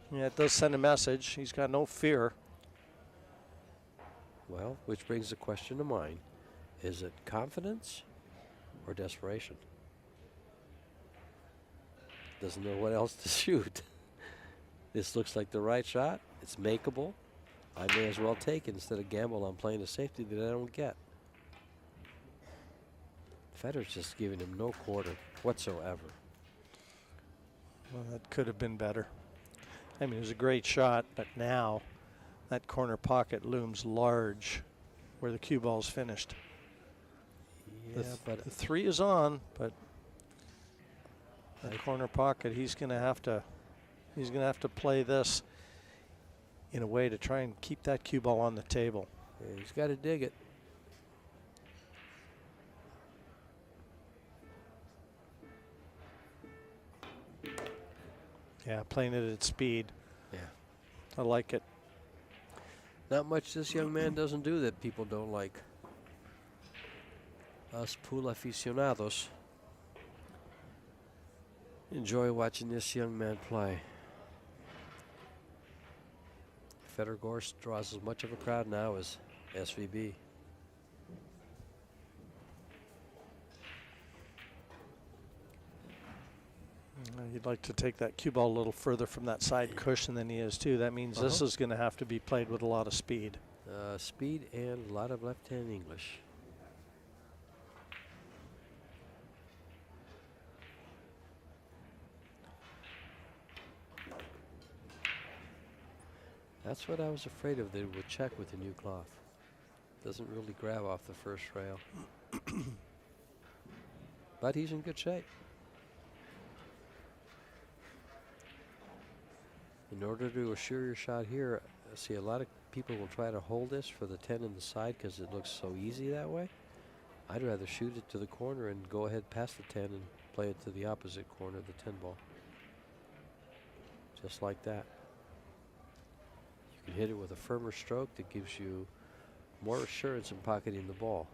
B: yeah, it does send a message. He's got no fear.
A: Well, which brings the question to mind. Is it confidence or desperation? Doesn't know what else to shoot. This looks like the right shot. It's makeable. I may as well take it instead of gamble on playing a safety that I don't get. Federer's just giving him no quarter whatsoever.
B: Well, that could have been better. I mean, it was a great shot, but now that corner pocket looms large where the cue ball's finished.
A: Yeah,
B: but the 3 is on, but that corner pocket, he's going to have to play this in a way to try and keep that cue ball on the table.
A: Yeah, he's got to dig it.
B: Yeah, playing it at speed.
A: Yeah.
B: I like it.
A: Not much this young man doesn't do that people don't like. Us pool aficionados enjoy watching this young man play. Federer Gorst draws as much of a crowd now as SVB.
B: He'd like to take that cue ball a little further from that side cushion than he is too. That means this is going to have to be played with a lot of speed.
A: Speed and a lot of left-hand English. That's what I was afraid of. They would check with the new cloth. Doesn't really grab off the first rail. But he's in good shape. In order to assure your shot here, see, a lot of people will try to hold this for the 10 in the side because it looks so easy that way. I'd rather shoot it to the corner and go ahead past the 10 and play it to the opposite corner, the 10 ball. Just like that. You can hit it with a firmer stroke that gives you more assurance in pocketing the ball.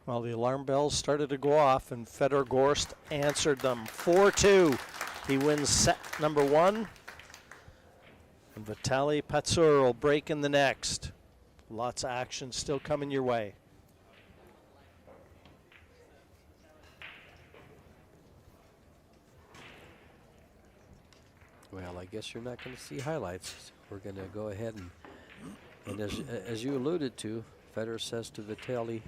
B: Well, the alarm bells started to go off, and Federer Gorst answered them 4-2. He wins set number 1. And Vitaly Patsura will break in the next. Lots of action still coming your way.
A: Well, I guess you're not going to see highlights. We're going to go ahead and as you alluded to, Federer says to Vitaly,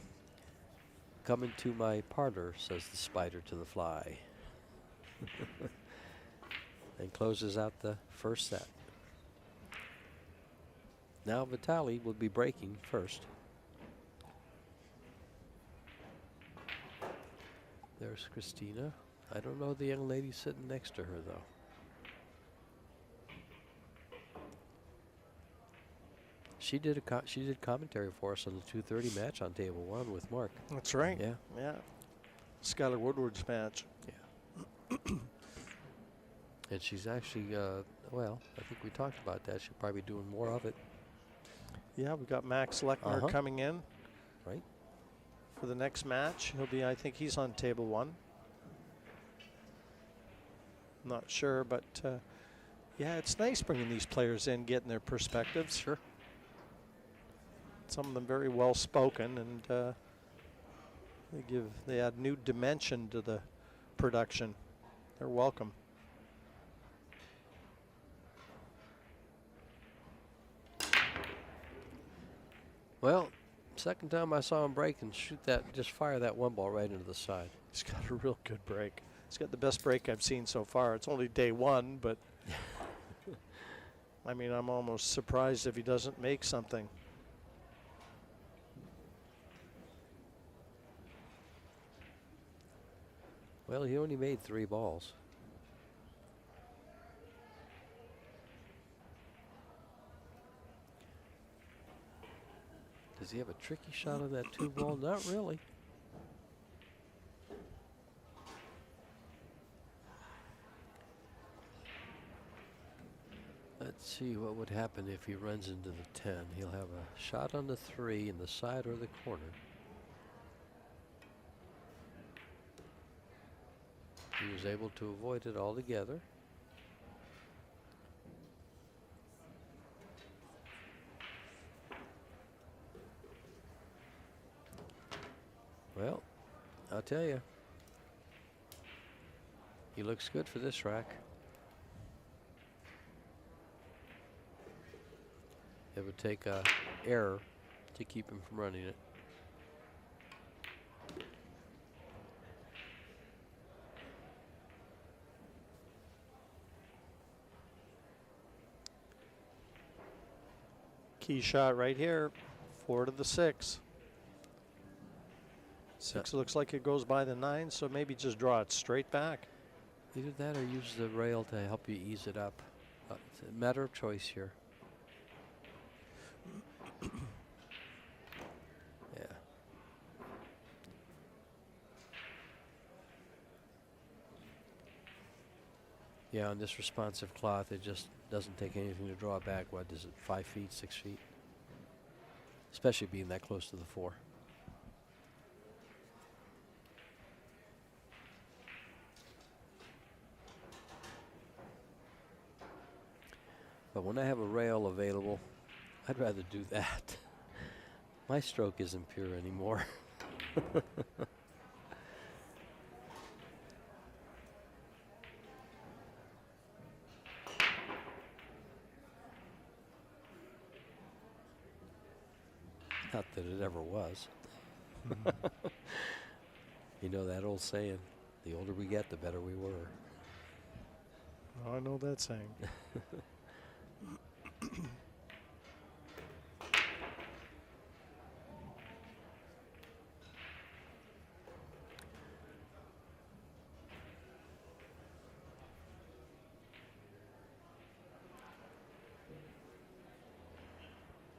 A: "Come into my parlor," says the spider to the fly. And closes out the first set. Now Vitaly will be breaking first. There's Christina. I don't know the young lady sitting next to her though. She did commentary for us on the 2:30 match on table 1 with Mark.
B: That's right.
A: Yeah.
B: Yeah. Skylar Woodward's match.
A: Yeah. And she's actually, well, I think we talked about that. She'll probably be doing more of it.
B: Yeah, we got Max Lechner coming in.
A: Right.
B: For the next match. He'll be, I think he's on table 1. Not sure, but yeah, it's nice bringing these players in, getting their perspectives.
A: Sure.
B: Some of them very well spoken, and they add new dimension to the production. They're welcome.
A: Well, second time I saw him break and shoot that, just fire that one ball right into the side.
B: He's got a real good break. He's got the best break I've seen so far. It's only day one, but I mean, I'm almost surprised if he doesn't make something.
A: Well, he only made 3 balls. Does he have a tricky shot on that 2 ball? Not really. Let's see what would happen if he runs into the 10. He'll have a shot on the 3 in the side or the corner. He was able to avoid it altogether. Well, I'll tell you, he looks good for this rack. It would take a error to keep him from running it.
B: Key shot right here, 4 to the 6. 6 looks like it goes by the 9, so maybe just draw it straight back.
A: Either that or use the rail to help you ease it up. It's a matter of choice here. Yeah. Yeah, on this responsive cloth, it just doesn't take anything to draw it back. What is it, 5 feet, 6 feet? Especially being that close to the 4. But when I have a rail available, I'd rather do that. My stroke isn't pure anymore. Not that it ever was. You know that old saying, the older we get, the better we were.
B: Oh, I know that saying.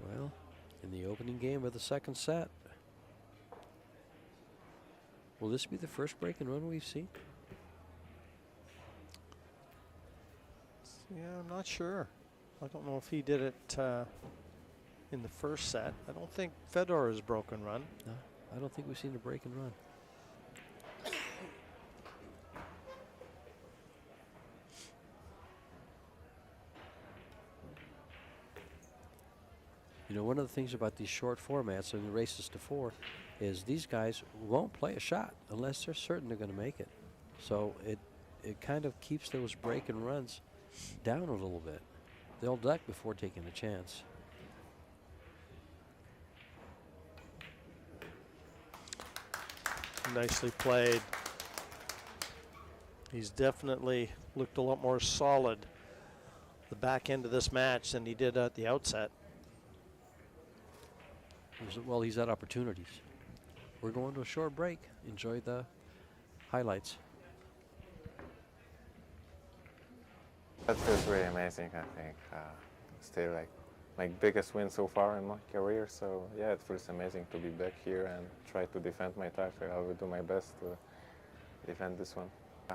A: Well, in the opening game of the second set, will this be the first break and run we've seen?
B: Yeah, I'm not sure. I don't know if he did it in the first set. I don't think Fedor has broken run.
A: No, I don't think we've seen a break and run. You know, one of the things about these short formats and the races to 4 is these guys won't play a shot unless they're certain they're going to make it. So it kind of keeps those break and runs down a little bit. They'll duck before taking a chance.
B: Nicely played. He's definitely looked a lot more solid the back end of this match than he did at the outset.
A: Well, he's had opportunities. We're going to a short break. Enjoy the highlights.
F: That feels really amazing, I think. Still like my biggest win so far in my career, so yeah, it feels amazing to be back here and try to defend my title. I will do my best to defend this one.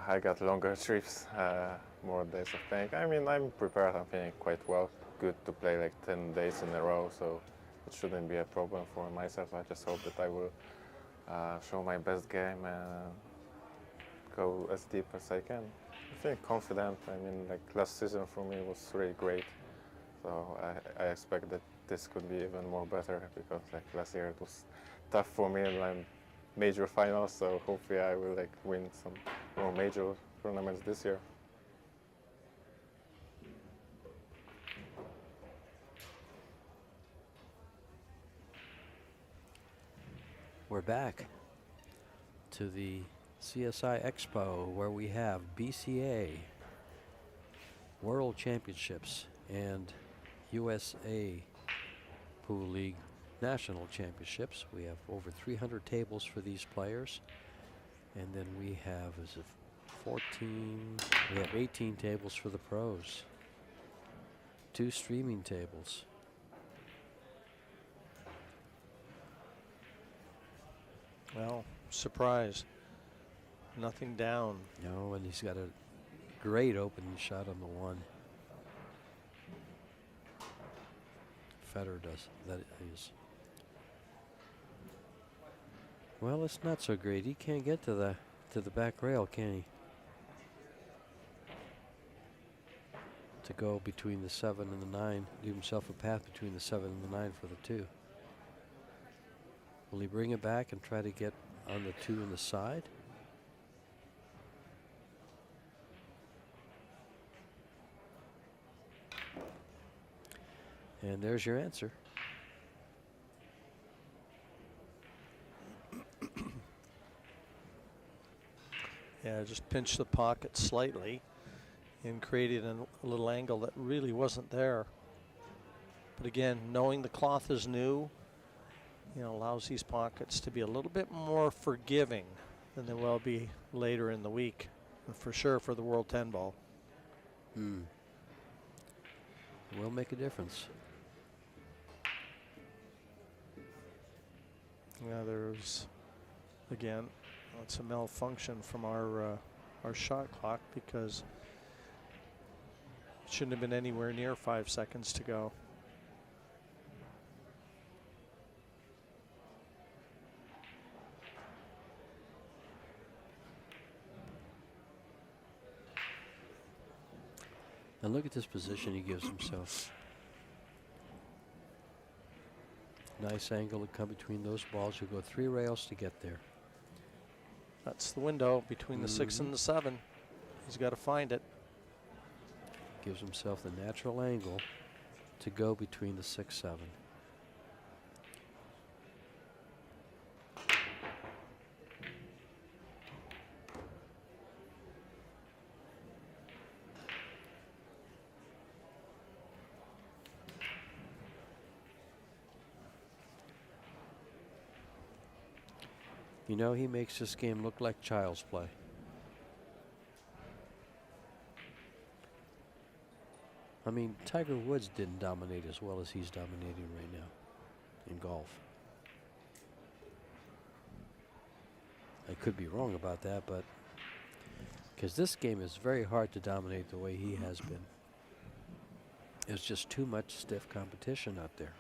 F: I got longer trips, more days of playing. I mean, I'm prepared, I'm feeling quite well. Good to play like 10 days in a row, so it shouldn't be a problem for myself. I just hope that I will show my best game and go as deep as I can. I feel confident. I mean, like last season for me was really great. So I expect that this could be even more better because like last year it was tough for me in my major finals. So hopefully I will like win some more major tournaments this year.
A: We're back to the CSI Expo where we have BCA World Championships and USA Pool League National Championships. We have over 300 tables for these players. And then we have, is it 14? We have 18 tables for the pros. 2 streaming tables.
B: Well, surprise. Nothing down.
A: No, and he's got a great opening shot on the 1. Federer does. That is. Well, it's not so great. He can't get to the back rail, can he? To go between the 7 and the 9, leave himself a path between the 7 and the 9 for the 2. Will he bring it back and try to get on the 2 in the side? And there's your answer.
B: Yeah, just pinched the pocket slightly and created a little angle that really wasn't there. But again, knowing the cloth is new, allows these pockets to be a little bit more forgiving than they will be later in the week, and for sure for the World 10 Ball.
A: It will make a difference.
B: Yeah, there's, again, it's a malfunction from our shot clock because it shouldn't have been anywhere near 5 seconds to go.
A: And look at this position he gives himself. Nice angle to come between those balls. You'll go 3 rails to get there.
B: That's the window between the 6 and the 7. He's got to find it.
A: Gives himself the natural angle to go between the 6-7. You know, he makes this game look like child's play. I mean, Tiger Woods didn't dominate as well as he's dominating right now in golf. I could be wrong about that, but because this game is very hard to dominate the way he has been. There's just too much stiff competition out there.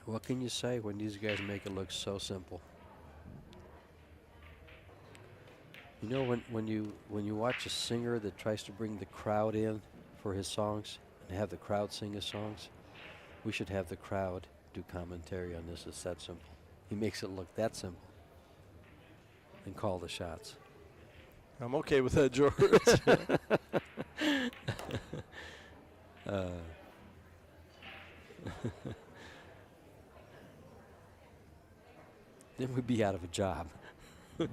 A: What can you say when these guys make it look so simple? You know, when you watch a singer that tries to bring the crowd in for his songs and have the crowd sing his songs, we should have the crowd do commentary on this. It's that simple. He makes it look that simple and call the shots.
B: I'm okay with that, George.
A: Then we'd be out of a job. Look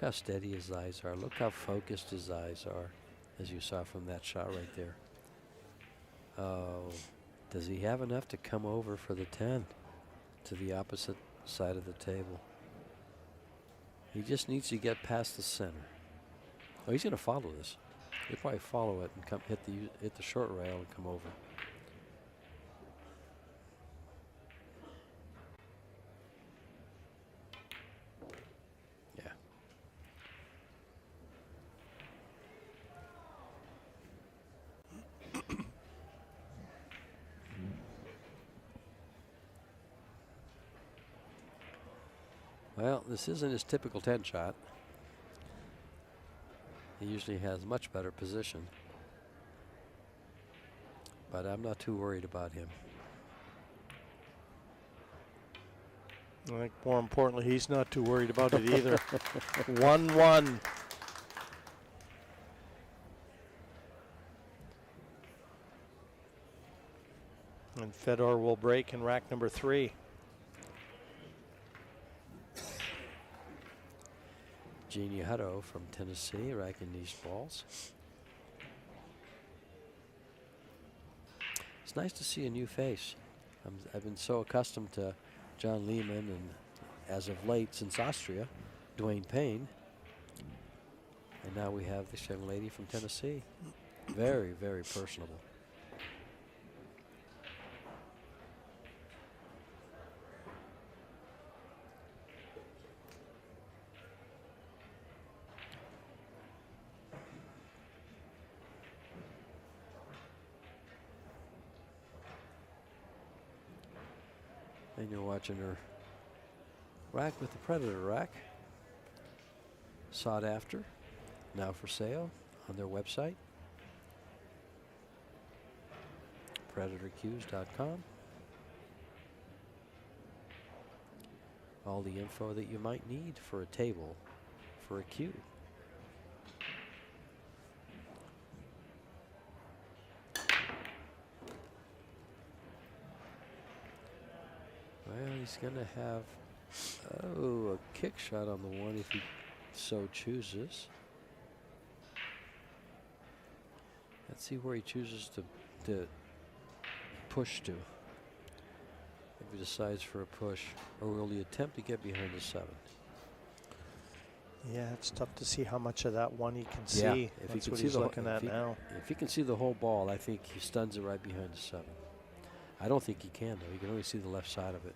A: how steady his eyes are. Look how focused his eyes are, as you saw from that shot right there. Oh, does he have enough to come over for the 10 to the opposite side of the table? He just needs to get past the center. Oh, he's going to follow this. He'll probably follow it and come hit the short rail and come over. Yeah. Well, this isn't his typical 10 shot. He usually has much better position. But I'm not too worried about him.
B: I think more importantly, he's not too worried about it either. 1-1. And Fedor will break in rack number 3.
A: Genie Hutto from Tennessee racking these balls. It's nice to see a new face. I've been so accustomed to John Lehman and, as of late, since Austria, Dwayne Payne. And now we have this young lady from Tennessee. Very, very personable. And you're watching her rack with the Predator rack. Sought after, now for sale on their website, PredatorCues.com. All the info that you might need for a table for a cue. Well, he's going to have, a kick shot on the one if he so chooses. Let's see where he chooses to push to. If he decides for a push, or will he attempt to get behind the 7?
B: Yeah, it's tough to see how much of that one he can
A: Yeah,
B: see.
A: if he
B: That's
A: can
B: what
A: see
B: he's
A: the
B: looking at now.
A: If he can see the whole ball, I think he stuns it right behind the 7. I don't think he can, though. He can only see the left side of it.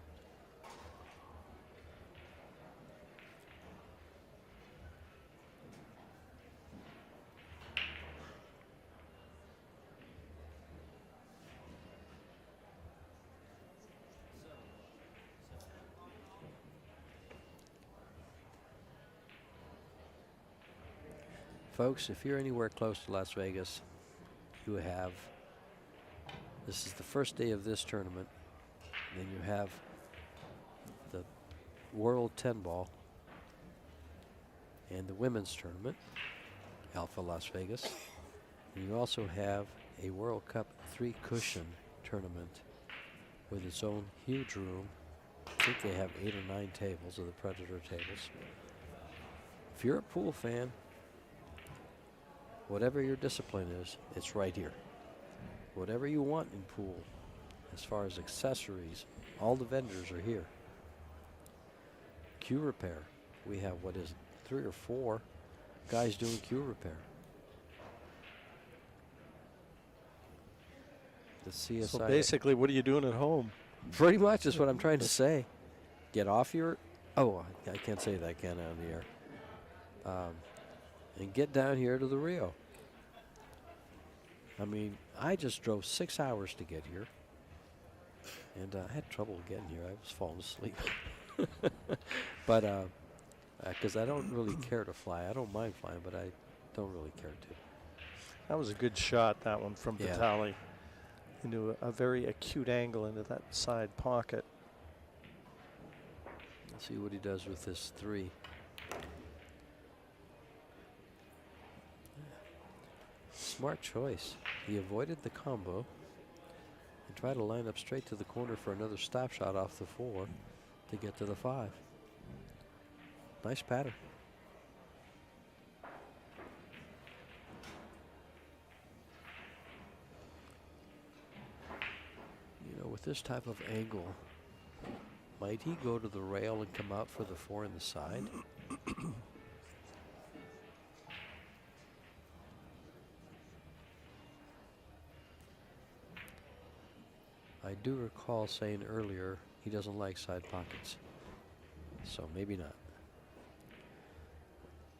A: Folks, if you're anywhere close to Las Vegas, you have, this is the first day of this tournament, then you have the World 10 Ball and the Women's Tournament, Alfa Las Vegas. And you also have a World Cup 3 cushion tournament with its own huge room. I think they have 8 or 9 tables of the Predator tables. If you're a pool fan, whatever your discipline is, it's right here. Whatever you want in pool, as far as accessories, all the vendors are here. Cue repair. We have, what is it, 3 or 4 guys doing cue repair. The CSI.
B: So basically, what are you doing at home?
A: Pretty much is what I'm trying to say. Get off your, oh, I can't say that, can I, on the air. And get down here to the Rio. I mean, I just drove 6 hours to get here. And I had trouble getting here. I was falling asleep. But, because I don't really care to fly. I don't mind flying, but I don't really care to.
B: That was a good shot, that one from
A: Yeah.
B: Vitali. Into a very acute angle into that side pocket.
A: Let's see what he does with this 3. Smart choice. He avoided the combo and tried to line up straight to the corner for another stop shot off the 4 to get to the 5. Nice pattern. You know, with this type of angle, might he go to the rail and come out for the 4 in the side? I do recall saying earlier he doesn't like side pockets, so maybe not.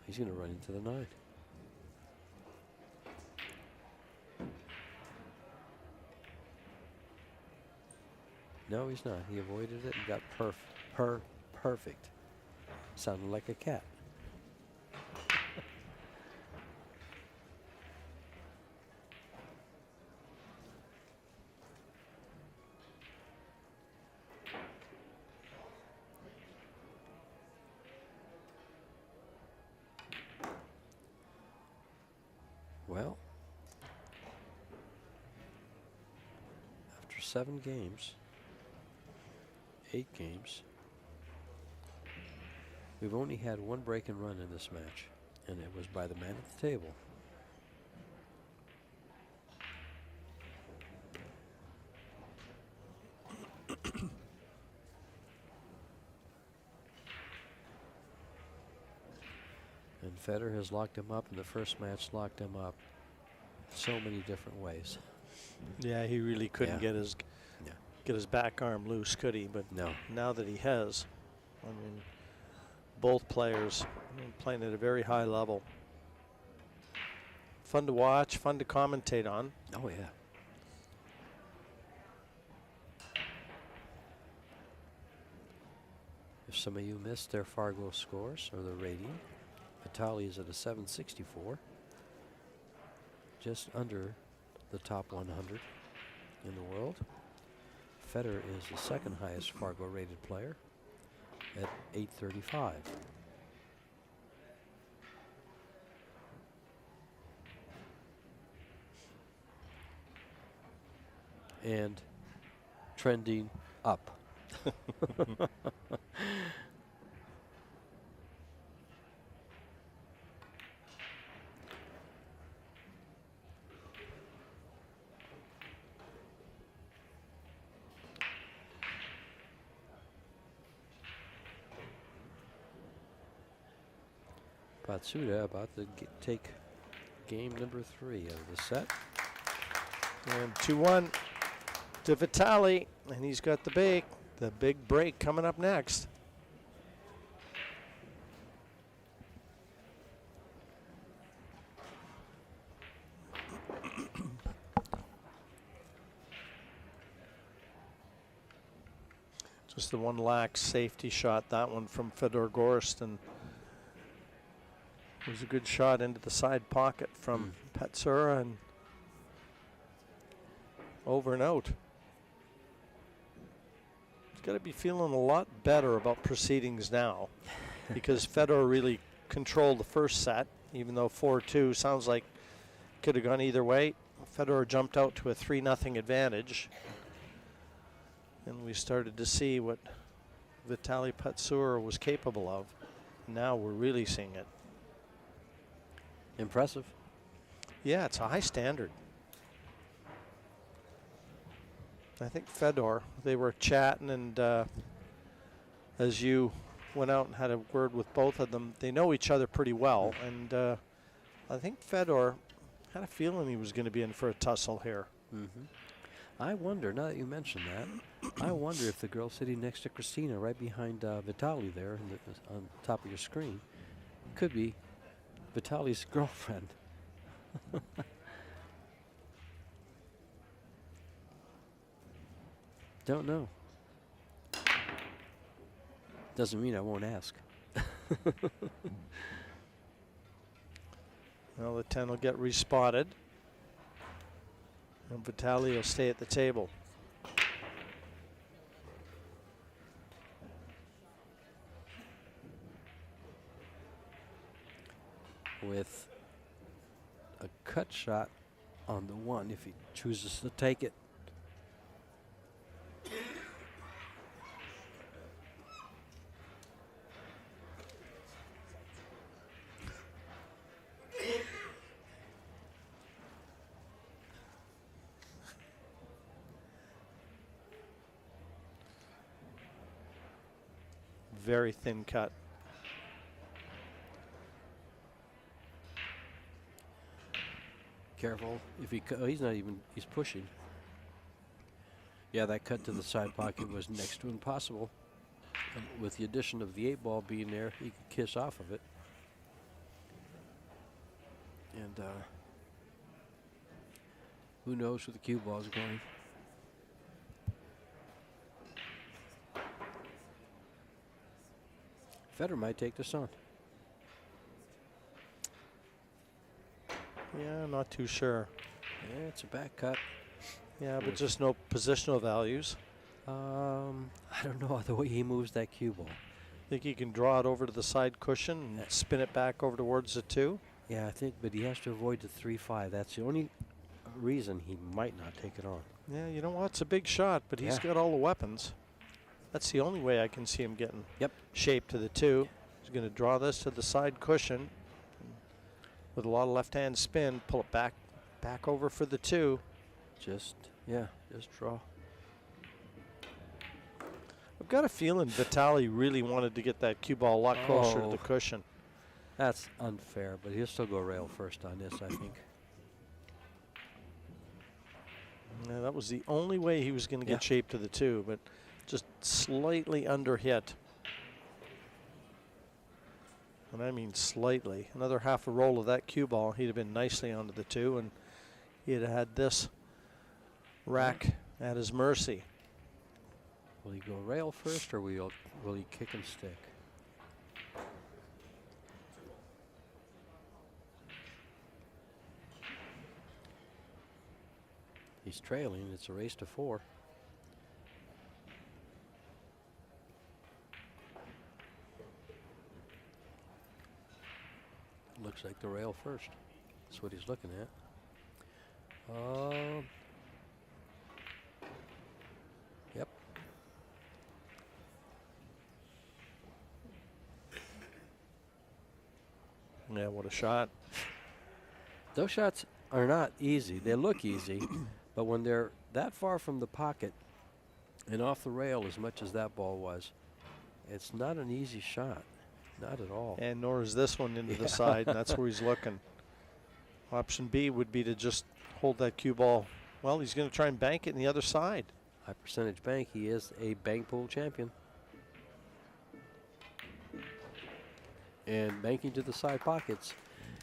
A: He's going to run into the 9. No, he's not. He avoided it and got perfect. Sounded like a cat. Well, after 7 games, 8 games, we've only had one break and run in this match, and it was by the man at the table. And Federer has locked him up, and the first match locked him up so many different ways.
B: Yeah, he really couldn't
A: Yeah.
B: get his back arm loose, could he? But
A: No.
B: now that he has, I mean, both players playing at a very high level. Fun to watch, fun to commentate on.
A: Oh, yeah. If some of you missed their Fargo scores or the rating, Vitali is at a 764, just under the top 100 in the world. Federer is the second highest Fargo rated player at 835. And trending up. Patsura about to take game number 3 of the set.
B: And 2-1 to Vitali, and he's got the big break coming up next. Just the one lax safety shot, that one from Fedor Gorst, and it was a good shot into the side pocket from Patsura and over and out. He's got to be feeling a lot better about proceedings now because Federer really controlled the first set, even though 4-2 sounds like could have gone either way. Federer jumped out to a 3-0 advantage, and we started to see what Vitali Patsura was capable of. Now we're really seeing it.
A: Impressive.
B: Yeah, it's a high standard. I think Fedor, they were chatting, and as you went out and had a word with both of them, they know each other pretty well. And I think Fedor had a feeling he was going to be in for a tussle here.
A: I wonder, now that you mention that, I wonder if the girl sitting next to Christina right behind Vitali there on top of your screen could be Vitali's girlfriend. Don't know. Doesn't mean I won't ask.
B: Well, the 10 will get respotted, and Vitali will stay at the table.
A: With a cut shot on the 1 if he chooses to take it.
B: Very thin cut.
A: Careful. If he, oh, he's not even, he's pushing. Yeah, that cut to the side pocket was next to impossible. And with the addition of the 8-ball being there, he could kiss off of it. And who knows where the cue ball is going. Federer might take this on.
B: Yeah, not too sure.
A: Yeah, it's a back cut.
B: Yeah, but just no positional values.
A: I don't know the way he moves that cue ball.
B: Think he can draw it over to the side cushion and spin it back over towards the 2?
A: Yeah, I think, but he has to avoid the 3-5. That's the only reason he might not take it on.
B: Yeah, you know what? It's a big shot, but he's got all the weapons. That's the only way I can see him getting shape to the 2. He's going to draw this to the side cushion with a lot of left-hand spin, pull it back over for the 2.
A: Just draw.
B: I've got a feeling Vitali really wanted to get that cue ball a lot closer to the cushion.
A: That's unfair, but he'll still go rail first on this, I think.
B: Yeah, that was the only way he was going to get shape to the 2, but just slightly under hit. And I mean slightly. Another half a roll of that cue ball, he'd have been nicely onto the 2, and he'd have had this rack at his mercy.
A: Will he go rail first, or will he kick and stick? He's trailing. It's a race to 4. Looks like the rail first. That's what he's looking at. Yep.
B: Yeah, what a shot.
A: Those shots are not easy. They look easy, but when they're that far from the pocket and off the rail as much as that ball was, it's not an easy shot. Not at all.
B: And nor is this one into the side, and that's where he's looking. Option B would be to just hold that cue ball. Well, he's going to try and bank it in the other side.
A: High percentage bank. He is a bank pool champion. And banking to the side pockets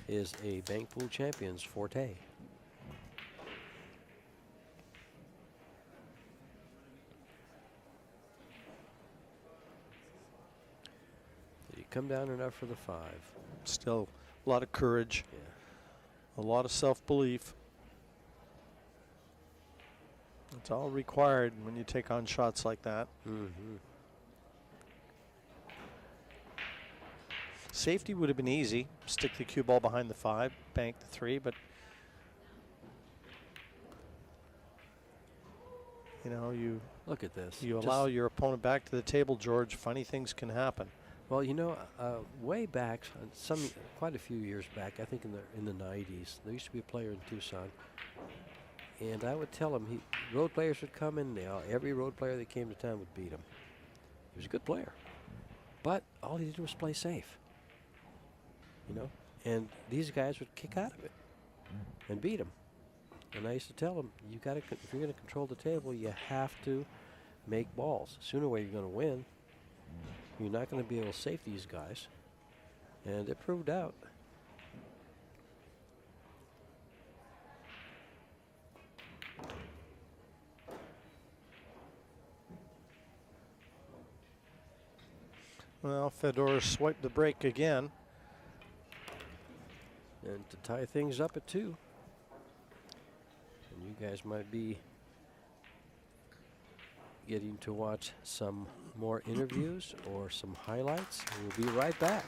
A: is a bank pool champion's forte. Did he come down enough for the 5?
B: Still a lot of courage, a lot of self-belief. It's all required when you take on shots like that. Safety would have been easy. Stick the cue ball behind the 5, bank the 3, but you know, you
A: look at this.
B: You allow your opponent back to the table, George. Funny things can happen.
A: Well, you know, way back, quite a few years back, I think in the 90s, there used to be a player in Tucson, and I would tell him road players would come in. Every road player that came to town would beat him. He was a good player, but all he did was play safe. You know, and these guys would kick out of it and beat him. And I used to tell him, if you're going to control the table, you have to make balls. Sooner or later, you're going to win. You're not going to be able to save these guys. And it proved out.
B: Well, Fedor swiped the break again.
A: And to tie things up at 2. And you guys might be getting to watch some more interviews or some highlights. We'll be right back.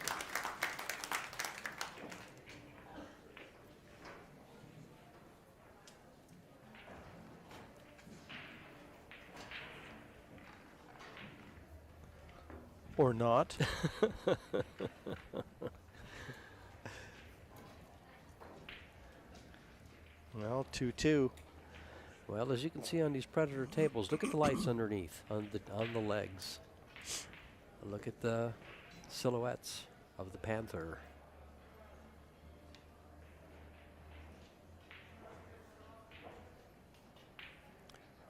B: Or not. Well, 2-2.
A: Well, as you can see on these Predator tables, look at the lights underneath on the legs. Look at the silhouettes of the Panther.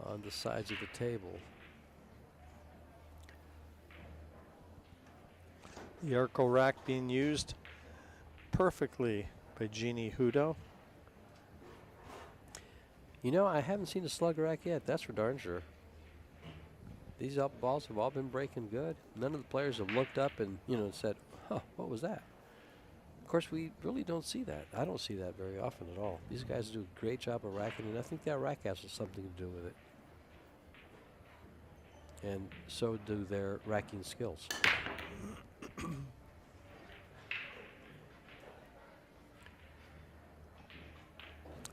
A: On the sides of the table.
B: The Arco rack being used perfectly by Jeannie Hudo. You
A: know, I haven't seen a slug rack yet. That's for darn sure. these up balls have all been breaking good. None of the players have looked up and, said, huh, what was that? Of course, we really don't see that. I don't see that very often at all. These guys do a great job of racking, and I think that rack has something to do with it. And so do their racking skills.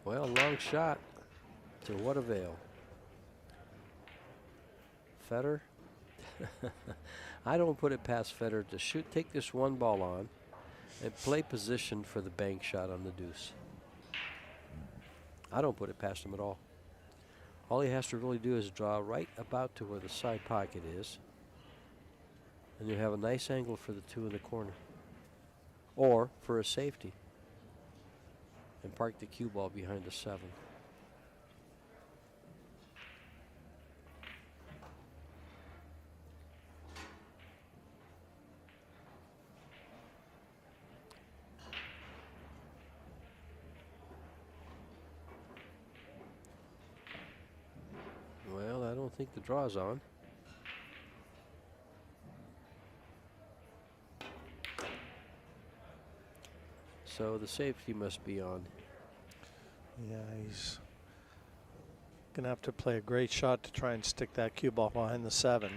A: Well, long shot to what avail? Federer? I don't put it past Federer to take this one ball on and play position for the bank shot on the deuce. I don't put it past him at all. All he has to really do is draw right about to where the side pocket is, and you have a nice angle for the 2 in the corner, or for a safety, and park the cue ball behind the 7. Well, I don't think the draw's on. So the safety must be on.
B: Yeah, he's going to have to play a great shot to try and stick that cue ball behind the 7.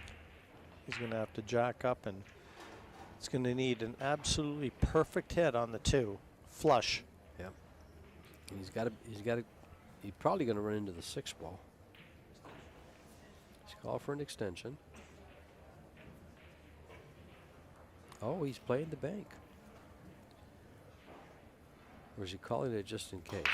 B: He's going to have to jack up, and it's going to need an absolutely perfect hit on the 2. Flush.
A: Yeah. And he's probably going to run into the 6 ball. He's called for an extension. Oh, he's playing the bank. Or is he calling it just in case?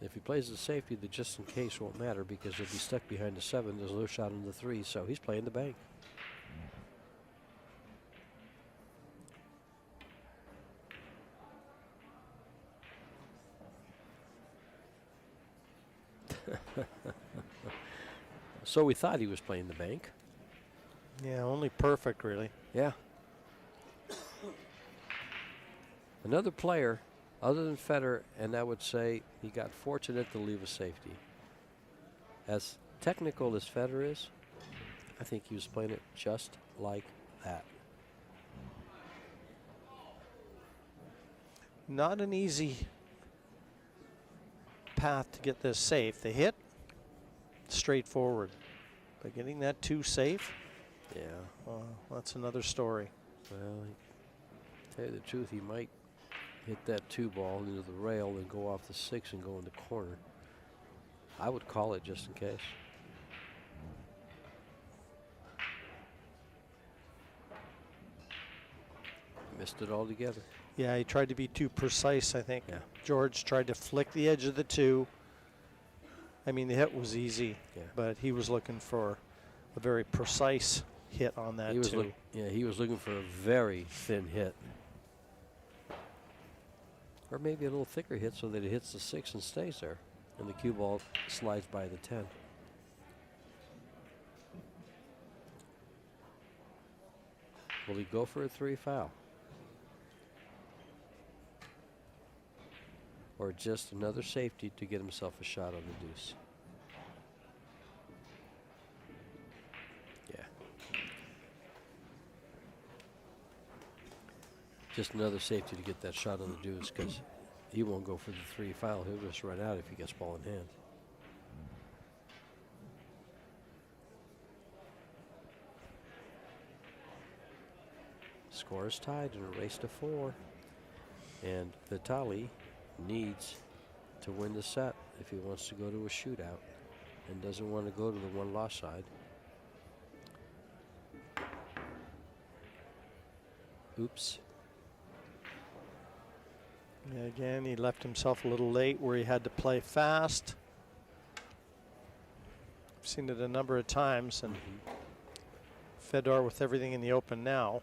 A: If he plays the safety, the just in case won't matter, because if he's stuck behind the 7, there's no shot on the 3, so he's playing the bank. So we thought he was playing the bank.
B: Yeah, only perfect, really.
A: Yeah. Another player, other than Federer, and I would say he got fortunate to leave a safety. As technical as Federer is, I think he was playing it just like that.
B: Not an easy path to get this safe. The hit, straightforward. But getting that 2 safe,
A: Yeah.
B: that's another story.
A: Well, to tell you the truth, he might hit that 2 ball into the rail and go off the 6 and go in the corner. I would call it just in case. Missed it altogether.
B: Yeah, he tried to be too precise, I think.
A: Yeah.
B: George tried to flick the edge of the 2. I mean, the hit was easy,
A: Yeah.
B: but he was looking for a very precise hit on that 2.
A: He was looking for a very thin hit. Or maybe a little thicker hit so that it hits the 6 and stays there. And the cue ball slides by the 10. Will he go for a 3 foul? Or just another safety to get himself a shot on the deuce? Yeah. Just another safety to get that shot on the deuce, because he won't go for the 3 foul. He'll just run out if he gets ball in hand. Score is tied in a race to 4. And Vitali needs to win the set if he wants to go to a shootout and doesn't want to go to the 1-loss side. Oops.
B: Yeah, again, he left himself a little late where he had to play fast. I've seen it a number of times, and Fedor with everything in the open now.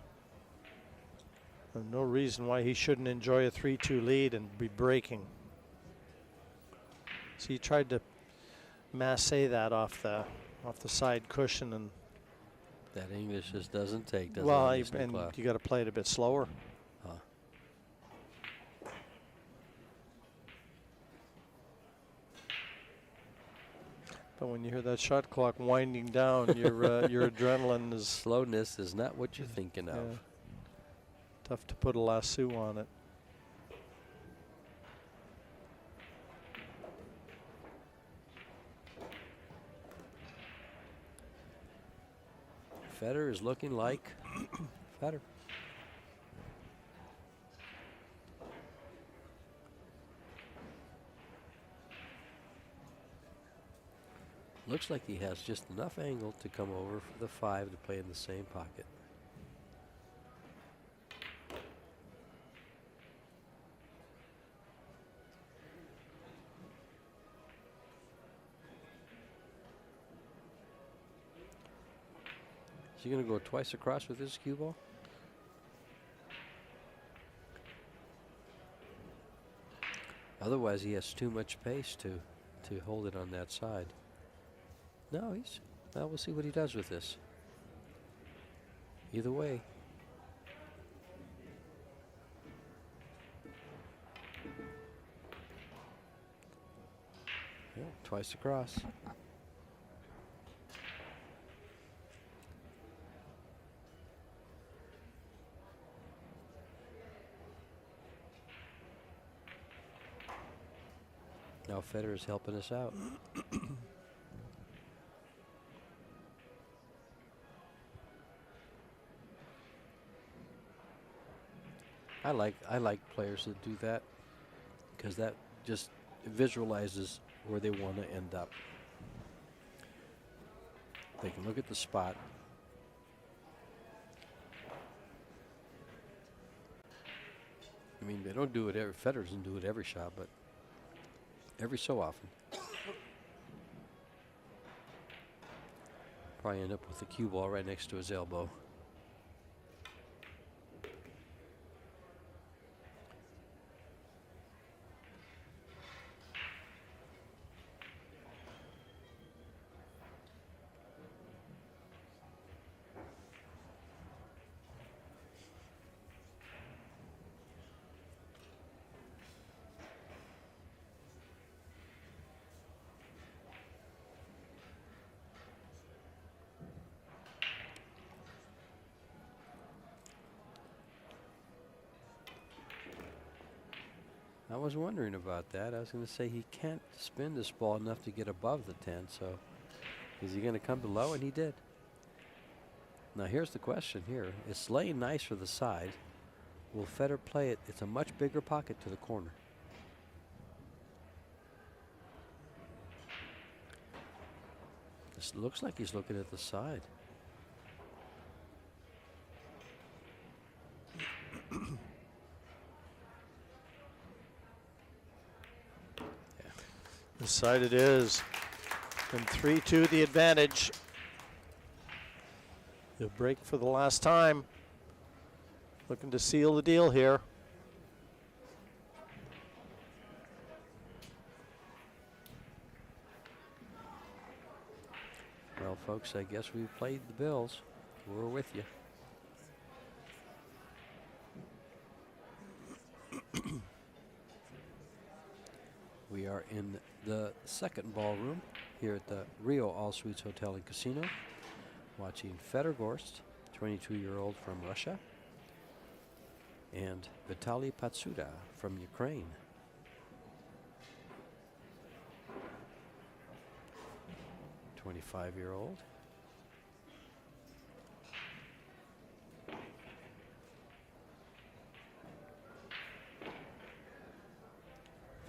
B: There's no reason why he shouldn't enjoy a 3-2 lead and be breaking. So he tried to masse that off the side cushion, and
A: That English just doesn't take, does
B: well,
A: it?
B: and you got to play it a bit slower.
A: Huh.
B: But when you hear that shot clock winding down, your adrenaline is
A: Slowness is not what you're thinking of.
B: yeah, tough to put a lasso on it.
A: Federer is looking like Federer. Looks like he has just enough angle to come over for the 5 to play in the same pocket. Is he going to go twice across with his cue ball? Otherwise, he has too much pace to hold it on that side. No, well, we'll see what he does with this. Either way. Yeah, twice across. Now Federer's helping us out. I like players that do that, because that just visualizes where they want to end up. They can look at the spot. I mean, they don't do it every, Federer doesn't do it every shot, but every so often. Probably end up with the cue ball right next to his elbow. I was wondering about that. I was going to say he can't spin this ball enough to get above the 10, so is he going to come below? And he did. Now here's the question here. It's laying nice for the side. Will Federer play it? It's a much bigger pocket to the corner. This looks like he's looking at the side.
B: The side it is. And 3-2 the advantage. He'll break for the last time. Looking to seal the deal here.
A: Well, folks, I guess we've played the Bills. We're with you. We are in the second ballroom here at the Rio Hotel and Casino, watching Fedor Gorst, 22-year-old from Russia, and Vitaly Patsura from Ukraine. '25-year-old.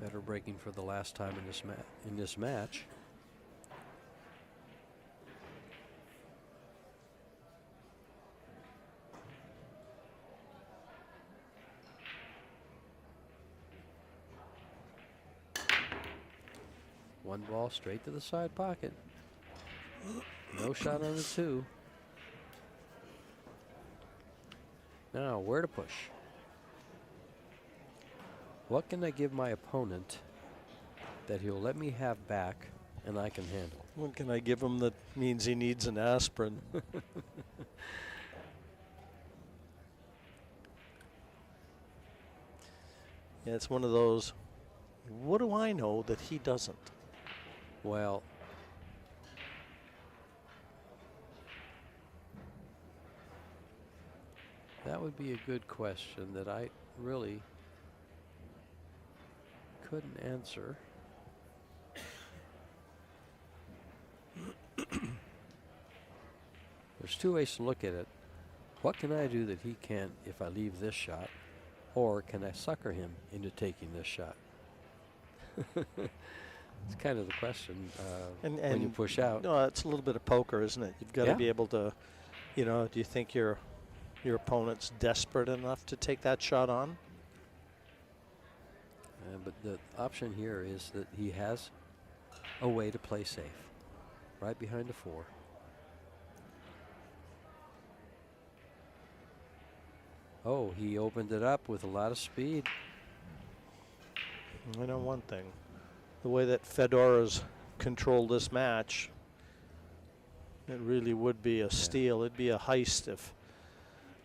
A: Federer breaking for the last time in this match. One ball straight to the side pocket. No shot on the 2. Now, where to push? What can I give my opponent that he'll let me have back and I can handle?
B: What can I give him that means he needs an aspirin? Yeah, it's one of those, what do I know that he doesn't?
A: Well, that would be a good question that I really couldn't answer. There's two ways to look at it. What can I do that he can't if I leave this shot? Or can I sucker him into taking this shot? It's kind of the question when you push out.
B: No, it's a little bit of poker, isn't it? You've got to
A: Yeah.
B: be able to, you know, do you think your opponent's desperate enough to take that shot on?
A: But the option here is that he has a way to play safe. Right behind the 4. Oh, he opened it up with a lot of speed.
B: I know one thing. The way that Fedora's controlled this match, it really would be a steal. It'd be a heist if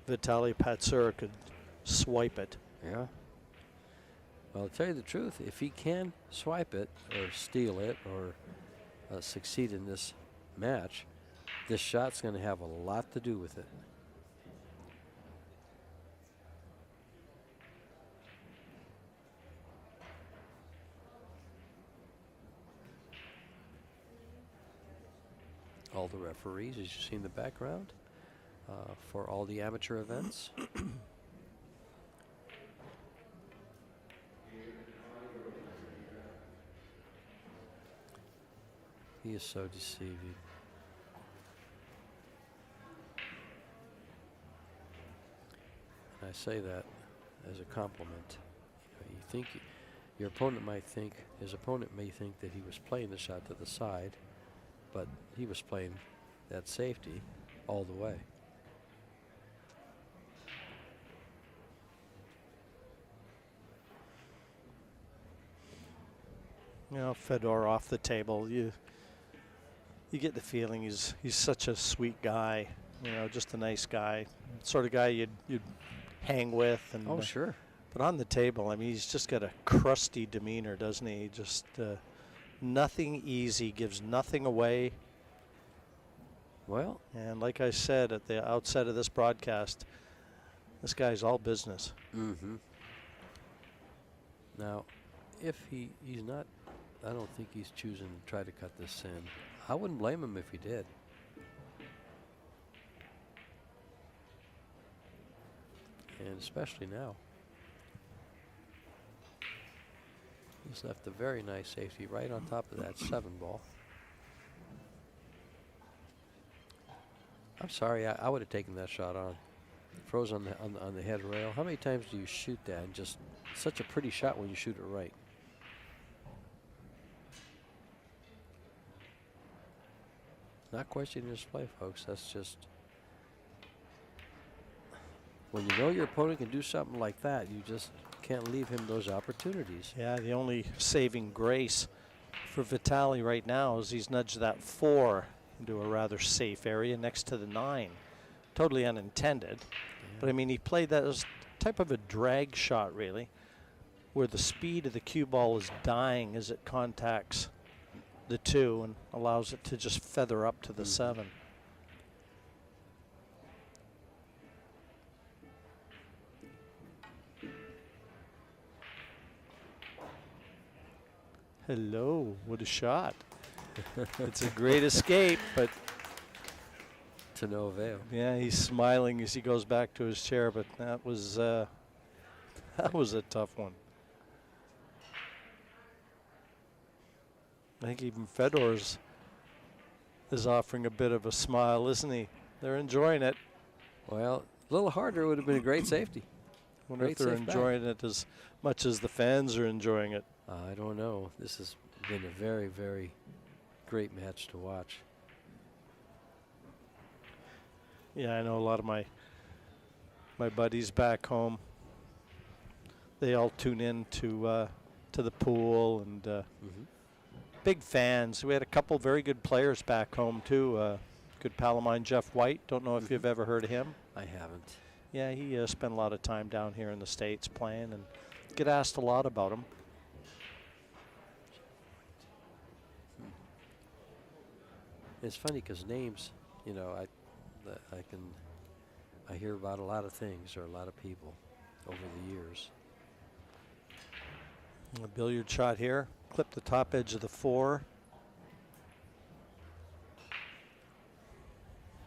B: Vitaly Patsura could swipe it.
A: Yeah. Well, to tell you the truth, if he can swipe it or steal it or succeed in this match, this shot's going to have a lot to do with it. All the referees, as you see in the background, for all the amateur events. He is so deceiving. And I say that as a compliment. You think your opponent might think, his opponent may think that he was playing the shot to the side, but he was playing that safety all the way.
B: You know, Fedor off the table. You get the feeling he's such a sweet guy. You know, just a nice guy, sort of guy you'd hang with. And
A: Oh, sure.
B: But on the table, I mean, he's just got a crusty demeanor, doesn't he? Just nothing easy, gives nothing away.
A: Well,
B: And like I said at the outset of this broadcast, this guy's all business.
A: mm-hmm. Now, if he's not, I don't think he's choosing to try to cut this in. I wouldn't blame him if he did. And especially now. He's left a very nice safety right on top of that 7 ball. I'm sorry, I would have taken that shot on. Froze on the head rail. How many times do you shoot that? And just such a pretty shot when you shoot it right. Not questioning his play, folks. That's just when you know your opponent can do something like that, you just can't leave him those opportunities.
B: Yeah, the only saving grace for Vitaly right now is he's nudged that 4 into a rather safe area next to the 9. Totally unintended. But I mean, he played that as type of a drag shot, really, where the speed of the cue ball is dying as it contacts the 2 and allows it to just feather up to the 7. Hello, what a shot. It's a great escape, but
A: To no avail.
B: yeah, he's smiling as he goes back to his chair, but that was a tough one. I think even Fedor's is offering a bit of a smile, isn't he? They're enjoying it.
A: Well, a little harder would have been a great safety.
B: Wonder if
A: Great
B: they're
A: safe back.
B: enjoying it as much as the fans are enjoying it.
A: I don't know. This has been a very, very great match to watch.
B: Yeah, I know a lot of my buddies back home. They all tune in to the pool and big fans. We had a couple very good players back home too. Good pal of mine, Jeff White. Don't know if you've ever heard of him.
A: I haven't.
B: Yeah, he spent a lot of time down here in the States playing and get asked a lot about him.
A: It's funny because names, you know, I can I hear about a lot of things or a lot of people over the years.
B: A billiard shot here. Clip the top edge of the 4.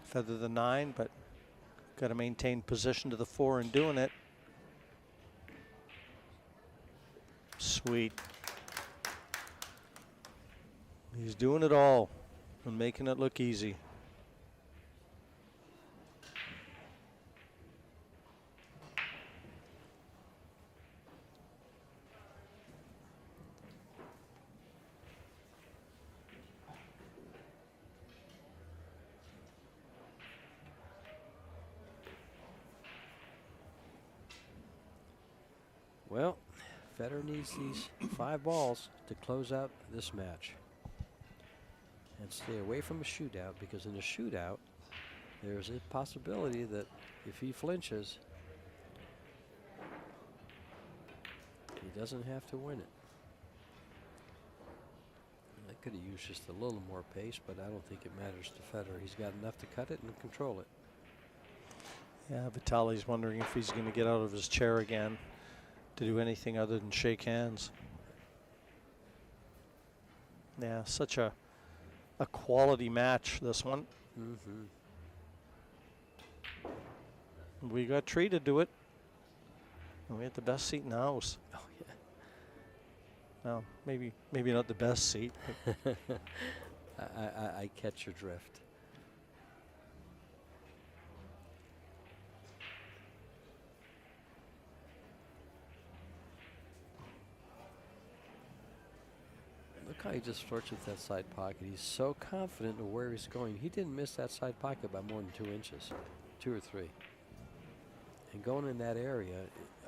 B: Feather the 9, but got to maintain position to the 4 and doing it. Sweet. He's doing it all and making it look easy.
A: Well, Federer needs these 5 balls to close out this match and stay away from a shootout, because in a shootout there's a possibility that if he flinches, he doesn't have to win it. I could have used just a little more pace, but I don't think it matters to Federer. He's got enough to cut it and control it.
B: Yeah, Vitali's wondering if he's going to get out of his chair again to do anything other than shake hands. Yeah, such a quality match, this one. We got Tree to do it. And we had the best seat in the house.
A: Oh, yeah.
B: Well, maybe not the best seat.
A: I catch your drift. Look how he just flirts with that side pocket. He's so confident of where he's going. He didn't miss that side pocket by more than 2 inches, 2 or 3. And going in that area,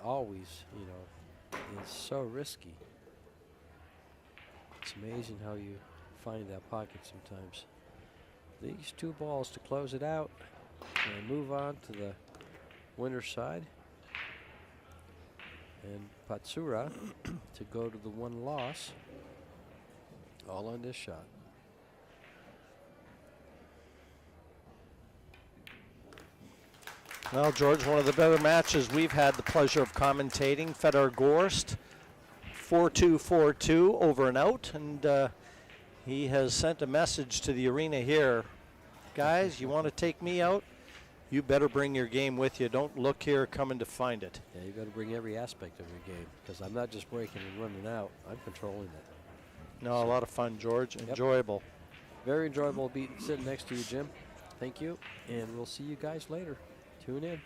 A: always, you know, is so risky. It's amazing how you find that pocket sometimes. These 2 balls to close it out and move on to the winner's side. And Patsura to go to the 1 loss. All on this shot.
B: Well, George, one of the better matches we've had the pleasure of commentating. Federer Gorst, 4-2, 4-2, over and out. And he has sent a message to the arena here. Guys, you want to take me out? You better bring your game with you. Don't look here coming to find it.
A: Yeah, you got to bring every aspect of your game, because I'm not just breaking and running out. I'm controlling it.
B: No, a lot of fun, George. Enjoyable.
A: Very enjoyable sitting next to you, Jim. Thank you, and we'll see you guys later. Tune in.